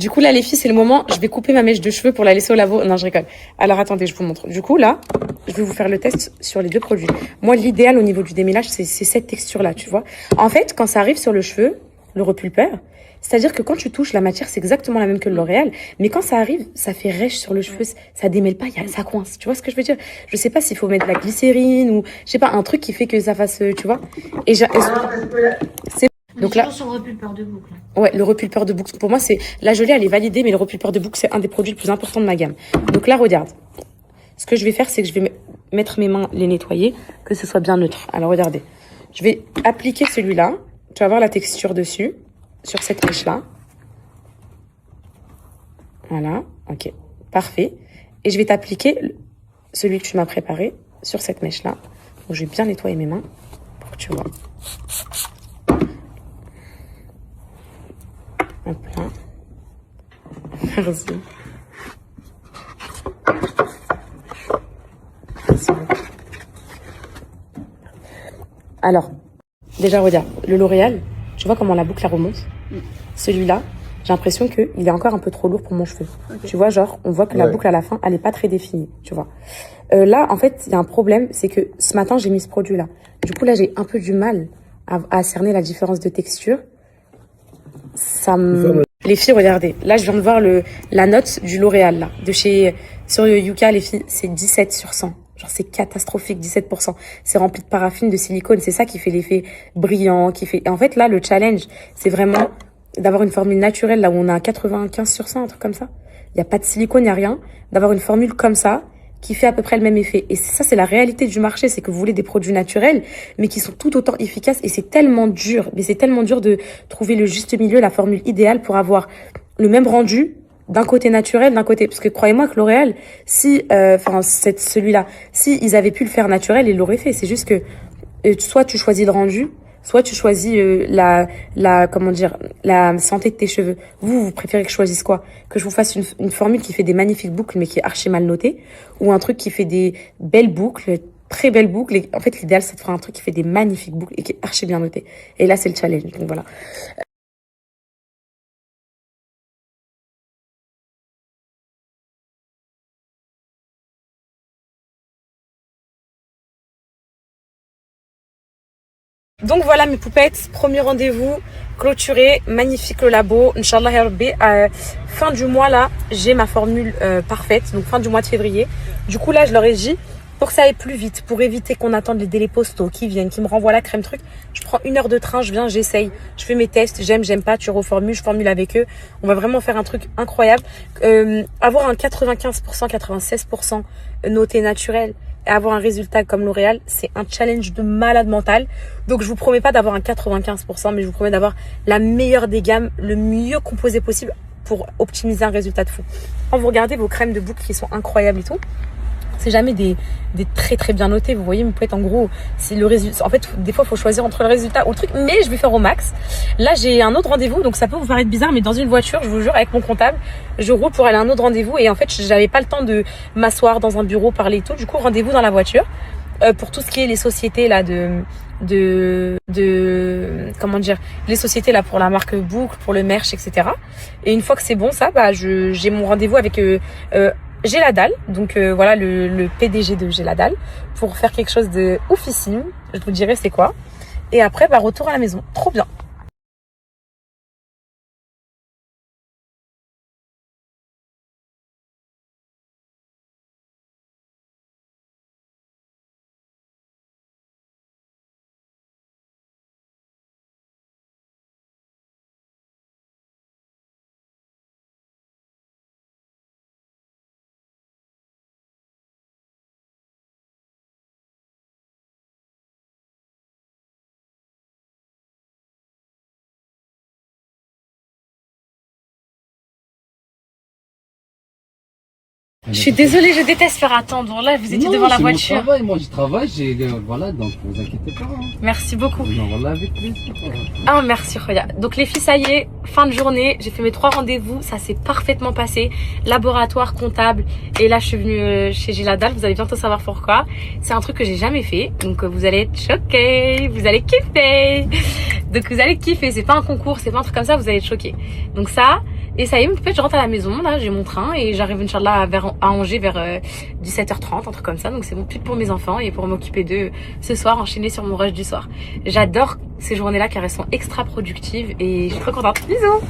Du coup, là, les filles, c'est le moment. Je vais couper ma mèche de cheveux pour la laisser au labo. Non, je rigole. Alors, attendez, je vous montre. Du coup, là, je vais vous faire le test sur les deux produits. Moi, l'idéal au niveau du démêlage, c'est cette texture-là, tu vois. En fait, quand ça arrive sur le cheveu, le repulpeur, c'est-à-dire que quand tu touches la matière, c'est exactement la même que le L'Oréal. Mais quand ça arrive, ça fait rêche sur le cheveu. Ça démêle pas, ça coince. Tu vois ce que je veux dire? Je sais pas s'il faut mettre de la glycérine ou, je sais pas, un truc qui fait que ça fasse, tu vois. Et c'est donc là,
sur le repulpeur de boucle.
Ouais, le repulpeur de boucle. Pour moi, c'est la gelée, elle est validée, mais le repulpeur de boucle, c'est un des produits les plus importants de ma gamme. Donc là, regarde. Ce que je vais faire, c'est que je vais mettre mes mains, les nettoyer, que ce soit bien neutre. Alors regardez, je vais appliquer celui-là. Tu vas voir la texture dessus, sur cette mèche-là. Voilà, ok, parfait. Et je vais t'appliquer celui que tu m'as préparé sur cette mèche-là. Donc je vais bien nettoyer mes mains pour que tu vois. Hop là. Merci. Merci beaucoup. Alors, déjà regarde, le L'Oréal, tu vois comment la boucle la remonte? Celui-là, j'ai l'impression qu'il est encore un peu trop lourd pour mon cheveu. Okay. Tu vois, genre, on voit que la boucle à la fin, elle est pas très définie, tu vois. Là, en fait, il y a un problème, c'est que ce matin, j'ai mis ce produit-là. Du coup, là, j'ai un peu du mal à cerner la différence de texture. Ça me... Les filles, regardez. Là, je viens de voir la note du L'Oréal, là. De chez, sur Yuka, les filles, c'est 17 sur 100. Genre, c'est catastrophique, 17%. C'est rempli de paraffine, de silicone. C'est ça qui fait l'effet brillant, qui fait... Et en fait, là, le challenge, c'est vraiment d'avoir une formule naturelle, là où on a 95 sur 100, un truc comme ça. Il n'y a pas de silicone, il n'y a rien. D'avoir une formule comme ça, qui fait à peu près le même effet. Et ça, c'est la réalité du marché, c'est que vous voulez des produits naturels, mais qui sont tout autant efficaces. Et c'est tellement dur, mais c'est tellement dur de trouver le juste milieu, la formule idéale pour avoir le même rendu d'un côté naturel, d'un côté. Parce que croyez-moi que L'Oréal, si, celui-là, si ils avaient pu le faire naturel, ils l'auraient fait. C'est juste que soit tu choisis le rendu, soit tu choisis la santé de tes cheveux. Vous préférez que je choisisse quoi? Que je vous fasse une formule qui fait des magnifiques boucles, mais qui est archi mal notée, ou un truc qui fait des belles boucles, très belles boucles. Et en fait, l'idéal, c'est de faire un truc qui fait des magnifiques boucles et qui est archi bien noté. Et là, c'est le challenge. Donc voilà. Donc voilà mes poupettes, premier rendez-vous clôturé, magnifique le labo, Inch'Allah ya Rabbi. Fin du mois là, j'ai ma formule parfaite, donc fin du mois de février. Du coup là, je leur ai dit, Pour que ça aille plus vite, pour éviter qu'on attende les délais postaux qui viennent, qui me renvoient la crème truc, je prends 1 heure de train, je viens, j'essaye, je fais mes tests, j'aime pas, tu reformules, je formule avec eux. On va vraiment faire un truc incroyable. Avoir un 95%, 96% noté naturel et avoir un résultat comme L'Oréal, c'est un challenge de malade mental. Donc je vous promets pas d'avoir un 95%, mais je vous promets d'avoir la meilleure des gammes, le mieux composé possible pour optimiser un résultat de fou. Quand vous regardez vos crèmes de boucle qui sont incroyables et tout, c'est jamais des très très bien notés. Vous voyez, vous pouvez être en gros, c'est le résultat. En fait, des fois, il faut choisir entre le résultat ou le truc. Mais je vais faire au max. Là, j'ai un autre rendez-vous, donc ça peut vous paraître bizarre, mais dans une voiture, je vous jure, avec mon comptable, je roule pour aller à un autre rendez-vous. Et en fait, j'avais pas le temps de m'asseoir dans un bureau, parler et tout. Du coup, rendez-vous dans la voiture pour tout ce qui est les sociétés là comment dire, les sociétés là pour la marque Boucle, pour le merch, etc. Et une fois que c'est bon, ça, bah, j'ai mon rendez-vous avec Géladal, donc voilà le PDG de Géladal, pour faire quelque chose de oufissime. Je vous dirai c'est quoi. Et après, bah, retour à la maison. Trop bien. Je suis désolée, je déteste faire attendre. Là, vous étiez devant la voiture.
Travail. Moi, je travaille, voilà, donc vous inquiétez pas. Hein.
Merci beaucoup.
Non, voilà, avec plaisir.
Ah, merci, Roya. Donc, les filles, ça y est, fin de journée. J'ai fait mes 3 rendez-vous. Ça s'est parfaitement passé. Laboratoire, comptable. Et là, je suis venue chez Géladal. Vous allez bientôt savoir pourquoi. C'est un truc que j'ai jamais fait. Donc, vous allez être choqués. Vous allez kiffer. Donc, vous allez kiffer. C'est pas un concours, c'est pas un truc comme ça. Vous allez être choqués. Donc, ça. Et ça y est, en fait, je rentre à la maison, là, j'ai mon train et j'arrive, Inch'Allah, à Angers vers 17h30, un truc comme ça. Donc c'est bon, plus pour mes enfants et pour m'occuper d'eux ce soir, enchaîner sur mon rush du soir. J'adore ces journées-là car elles sont extra productives et je suis trop contente. Bisous!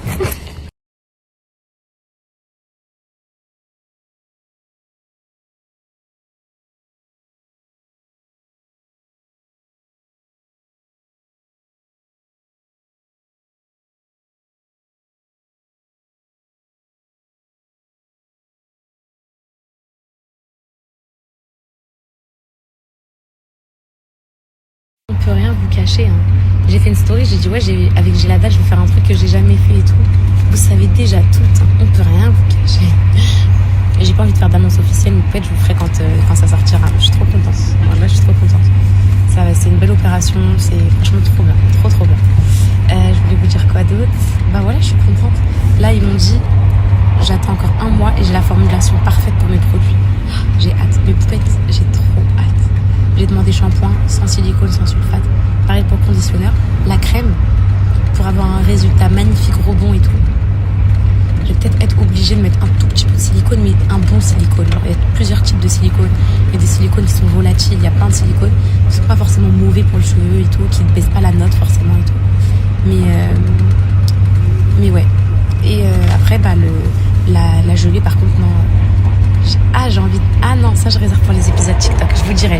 On peut rien vous cacher, hein. J'ai fait une story, j'ai dit ouais, avec Géladal, je vais faire un truc que j'ai jamais fait et tout. Vous savez déjà tout, hein. On peut rien vous cacher. Et j'ai pas envie de faire d'annonce officielle, mais peut-être je vous ferai quand ça sortira. Je suis trop contente. Voilà, je suis trop contente. C'est une belle opération, c'est franchement trop bien, trop bien. Je voulais vous dire quoi d'autre? Bah voilà, je suis contente. Là, ils m'ont dit, j'attends encore 1 mois et j'ai la formulation parfaite pour mes produits. J'ai hâte, mes poupettes, j'ai trop hâte. J'ai demandé shampoing sans silicone, sans sulfate. Pareil pour le conditionneur. La crème, pour avoir un résultat magnifique, rebond et tout. Je vais peut-être être obligée de mettre un tout petit peu de silicone, mais un bon silicone. Genre, il y a plusieurs types de silicone. Il y a des silicones qui sont volatiles, il y a plein de silicones qui sont pas forcément mauvais pour le cheveu et tout, qui ne baissent pas la note forcément et tout. Mais ouais. Et après, bah, la gelée, par contre, non. J'ai envie de... Ah non, ça je réserve pour les épisodes TikTok. Je vous dirai.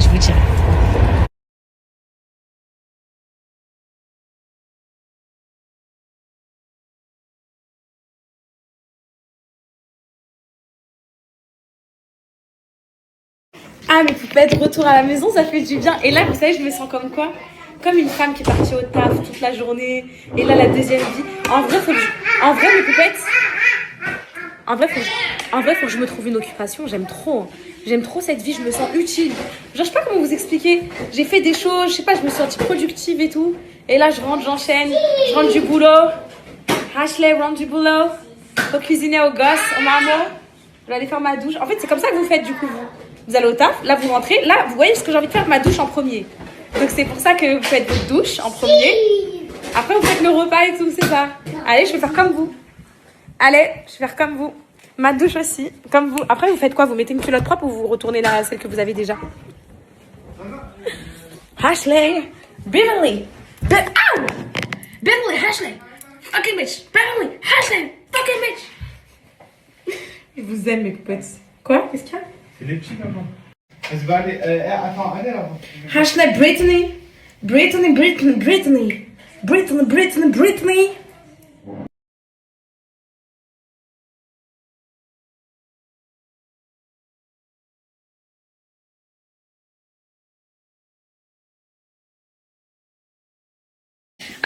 Ah, mes poupettes, retour à la maison, ça fait du bien. Et là, vous savez, je me sens comme quoi? Comme une femme qui est partie au taf toute la journée. Et là, la deuxième vie. En vrai, mes poupettes... En vrai, faut que je me trouve une occupation. J'aime trop cette vie, je me sens utile. Genre, je sais pas comment vous expliquer. J'ai fait des choses, je sais pas, je me suis sentie productive et tout. Et là, je rentre, j'enchaîne. Je rentre du boulot. Ashley rentre du boulot. Faut cuisiner aux gosses, au maman. Je vais aller faire ma douche. En fait, c'est comme ça que vous faites du coup, vous allez au taf, là, vous rentrez. Là, vous voyez ce que j'ai envie de faire, ma douche en premier. Donc, c'est pour ça que vous faites votre douche en premier. Après, vous faites le repas et tout, c'est ça. Allez, je vais faire comme vous. Allez, je vais faire comme vous. Ma douche aussi, comme vous. Après, vous faites quoi? Vous mettez une culotte propre ou vous retournez là, celle que vous avez déjà? Ashley, Beverly, Beverly, Ashley, fucking bitch, Beverly, Ashley, fucking bitch. Je vous aime, mes poupettes. Quoi? Qu'est-ce qu'il y a?
C'est les petits, maman. Attends, allez là.
Hashtag Britney. Britney, Britney, Britney. Britney, Britney, Britney.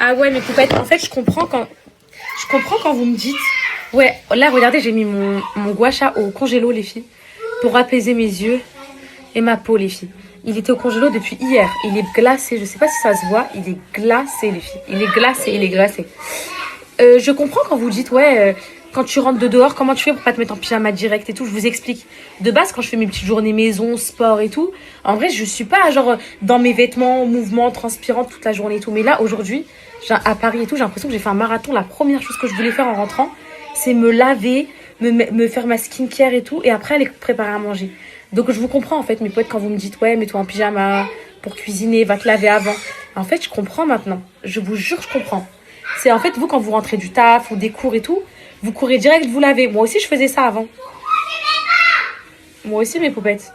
Ah ouais, mais poupettes, en fait, je comprends quand vous me dites... Ouais, là, regardez, j'ai mis mon gua sha au congélo, les filles, pour apaiser mes yeux et ma peau, les filles. Il était au congélo depuis hier. Il est glacé. Je sais pas si ça se voit. Il est glacé, les filles. Il est glacé, il est glacé. Je comprends quand vous dites, ouais, quand tu rentres de dehors, comment tu fais pour pas te mettre en pyjama direct et tout. Je vous explique. De base, quand je fais mes petites journées maison, sport et tout, en vrai, je suis pas genre dans mes vêtements, mouvements, transpirante toute la journée et tout. Mais là, aujourd'hui, à Paris et tout, j'ai l'impression que j'ai fait un marathon. La première chose que je voulais faire en rentrant, c'est me laver, me faire ma skincare et tout, et après aller préparer à manger. Donc je vous comprends en fait, mes potes, quand vous me dites ouais, mets-toi en pyjama pour cuisiner, va te laver avant. En fait, je comprends maintenant. Je vous jure, je comprends. C'est en fait, vous, quand vous rentrez du taf ou des cours et tout, vous courez direct vous laver. Moi aussi, je faisais ça avant. Moi aussi, mes poupettes.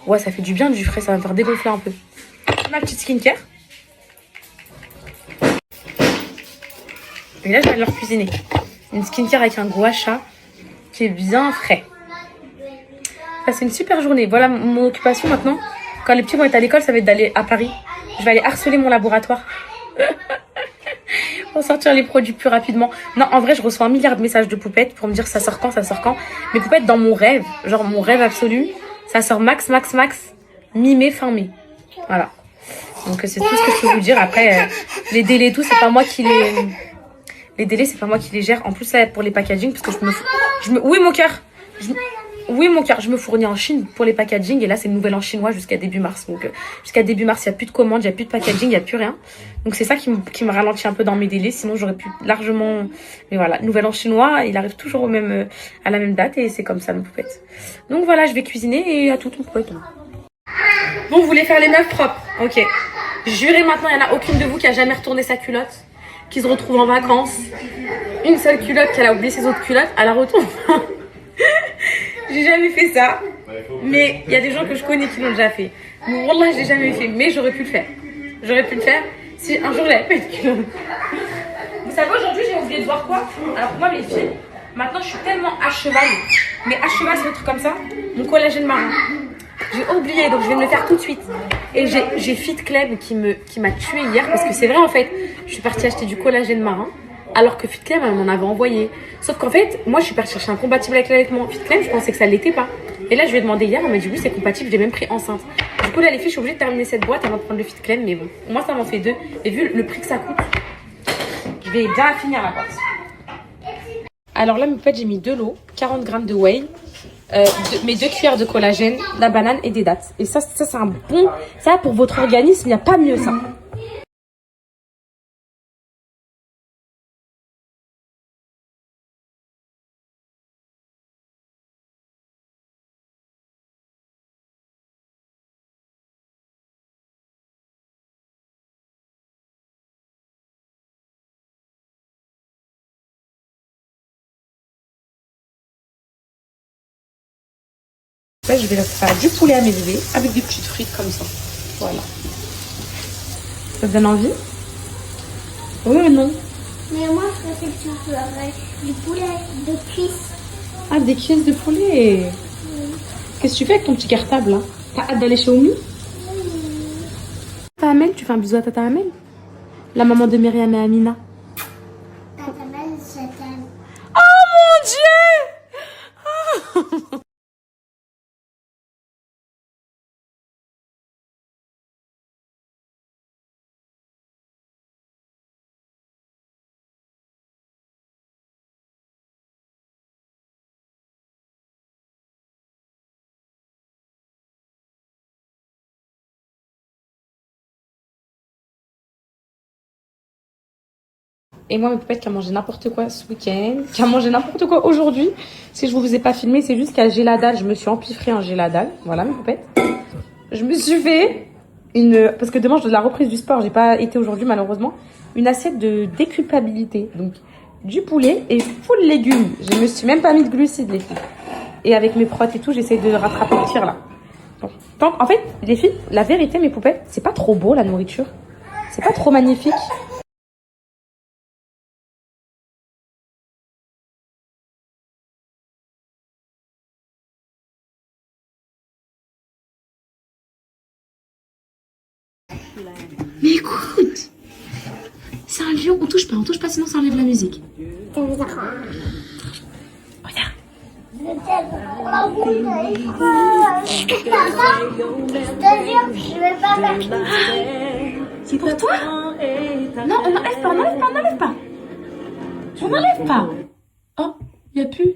Ouais, ça fait du bien du frais, ça va me faire dégonfler un peu. Ma petite skincare. Et là, je vais leur cuisiner. Une skincare avec un gua sha qui est bien frais. C'est une super journée. Voilà mon occupation maintenant. Quand les petits vont être à l'école, ça va être d'aller à Paris. Je vais aller harceler mon laboratoire. Pour sortir les produits plus rapidement. Non, en vrai, je reçois 1 milliard de messages de poupettes pour me dire ça sort quand, ça sort quand. Mais poupettes, dans mon rêve, genre mon rêve absolu, ça sort max, mi-mai, fin mai. Voilà. Donc c'est tout ce que je peux vous dire. Après, les délais et tout, c'est pas moi qui les... Les délais, c'est pas moi qui les gère. En plus, là, pour les packaging, parce que Oui, mon cœur. Oui, mon cœur, je me fournis en Chine pour les packaging. Et là, c'est le nouvel an chinois jusqu'à début mars. Donc, jusqu'à début mars, il n'y a plus de commandes, il n'y a plus de packaging, il n'y a plus rien. Donc, c'est ça qui me ralentit un peu dans mes délais. Sinon, j'aurais pu largement... Mais voilà, nouvel an chinois, il arrive toujours à la même date. Et c'est comme ça, mes poupettes. Donc, voilà, je vais cuisiner et à tout ton poupette. Bon, vous voulez faire les meufs propres. Ok. Jurez maintenant, il n'y en a aucune de vous qui a jamais retourné sa culotte, qui se retrouve en vacances. Une seule culotte, qu'elle a oublié ses autres culottes, elle la retourne. J'ai jamais fait ça. Mais il y a des gens que je connais qui l'ont déjà fait. Donc, wallah, je l'ai jamais fait. Mais j'aurais pu le faire. J'aurais pu le faire si un jour j'avais pas de culotte. Vous savez, aujourd'hui, j'ai oublié de voir quoi? Alors, moi, mes filles, maintenant, je suis tellement à cheval. Mais à cheval, c'est un truc comme ça. Mon collagène marin. J'ai oublié, donc je vais me le faire tout de suite. Et j'ai Fit Club qui m'a tué hier. Parce que c'est vrai, en fait, je suis partie acheter du collagène marin. Alors que Fit Club, elle m'en avait envoyé. Sauf qu'en fait, moi, je suis partie chercher un compatible avec l'allaitement. Fit Club, je pensais que ça l'était pas. Et là, je lui ai demandé hier, elle m'a dit oui, c'est compatible, je l'ai même pris enceinte. Du coup, là, les filles, je suis obligée de terminer cette boîte avant de prendre le Fit Club. Mais bon, moi, ça m'en fait 2. Et vu le prix que ça coûte, je vais bien finir la boîte. Alors là, en fait, j'ai mis 2 lots, 40 grammes de whey, mes 2 cuillères de collagène, de la banane et des dattes. Et ça c'est un bon... Ça, pour votre organisme, il n'y a pas mieux, ça. Là, je vais leur faire du poulet à mes bébés avec des petites frites comme ça. Voilà. Ça te donne envie? Oui ou non?
Mais moi, je préfère que tu ferais du poulet de cuisse.
Ah, des cuisses de poulet. Qu'est-ce que tu fais avec ton petit cartable là? T'as hâte d'aller chez Oumi? Tata Amel, tu fais un bisou à Tata Amel? La maman de Myriam et Amina.
Tata Amel, je t'aime.
Oh mon Dieu! Et moi, mes poupettes qui a mangé n'importe quoi ce week-end, qui a mangé n'importe quoi aujourd'hui. Si je vous ai pas filmé, c'est juste qu'à Géladal, je me suis empiffrée en Géladal. Voilà, mes poupettes. Je me suis fait parce que demain, je dois de la reprise du sport. J'ai pas été aujourd'hui, malheureusement. Une assiette de déculpabilité. Donc, du poulet et full légumes. Je me suis même pas mis de glucides, les filles. Et avec mes protes et tout, j'essaie de rattraper le tir, là. Bon. Donc, en fait, les filles, la vérité, mes poupettes, c'est pas trop beau la nourriture. C'est pas trop magnifique. Mais écoute, c'est un lion, on touche pas sinon ça enlève la musique. Regarde.
Je vais pas faire.
C'est pour toi? Non, on n'enlève pas. On n'enlève pas. Oh, il n'y a plus.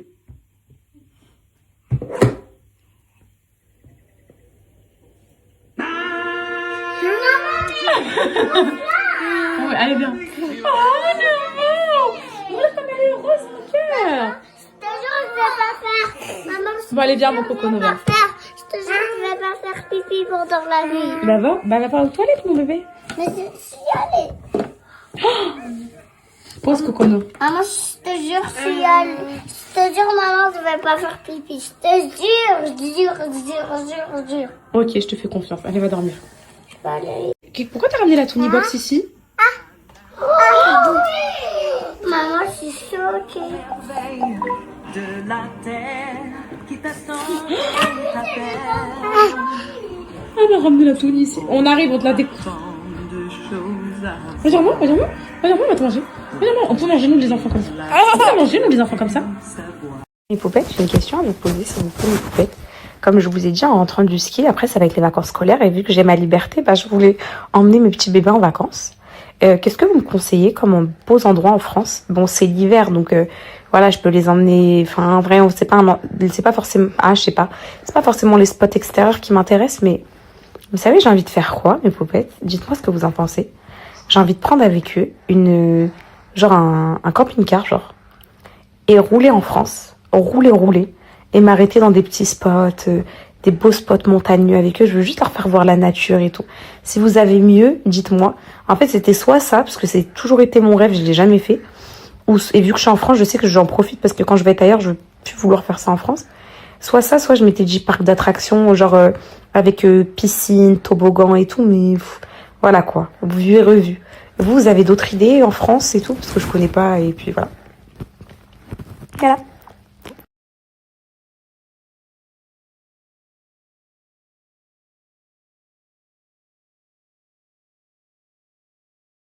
Ouais, allez, viens. Oh, mon amour. Regarde comme elle est rose, mon cœur.
Je te jure, je vais pas faire. Maman,
Bon, allez, viens, mon coco, viens.
je te jure, je vais pas faire pipi pendant la nuit.
Va pas aux toilettes, mon bébé.
Mais je suis allée.
Pose, cocono.
Maman, je te jure, je suis allée. Je te jure, maman, je vais pas faire pipi. Je te jure.
Ok, je te fais confiance. Allez, va dormir.
Je vais aller.
Pourquoi t'as ramené la Tony Box ici?
Maman, je suis choquée.
Elle a ramené la Tony ici. On arrive, on te la découvre. Regarde-moi, on va te manger. Regarde-moi, on peut manger nous les enfants comme ça. On peut manger nous les enfants comme ça. Les poupettes, j'ai une question à vous poser, s'il vous plaît, les poupettes. Comme je vous ai dit, en rentrant du ski, après ça va être les vacances scolaires, et vu que j'ai ma liberté, je voulais emmener mes petits bébés en vacances. Qu'est-ce que vous me conseillez comme beaux endroits en France? Bon, c'est l'hiver, donc voilà, je peux les emmener. Enfin, en vrai, c'est pas forcément. Ah, je sais pas. C'est pas forcément les spots extérieurs qui m'intéressent, mais vous savez, j'ai envie de faire quoi, mes poupettes? Dites-moi ce que vous en pensez. J'ai envie de prendre avec eux un camping-car, et rouler en France, rouler, et m'arrêter dans des petits spots, des beaux spots montagneux avec eux. Je veux juste leur faire voir la nature et tout. Si vous avez mieux, dites-moi. En fait, c'était soit ça, parce que c'est toujours été mon rêve, je l'ai jamais fait. Et vu que je suis en France, je sais que j'en profite, parce que quand je vais être ailleurs, je vais plus vouloir faire ça en France. Soit ça, soit je m'étais dit parc d'attractions, avec piscine, toboggan et tout, mais voilà quoi, vu et revu. Vous avez d'autres idées en France et tout, parce que je connais pas, et puis voilà. Voilà.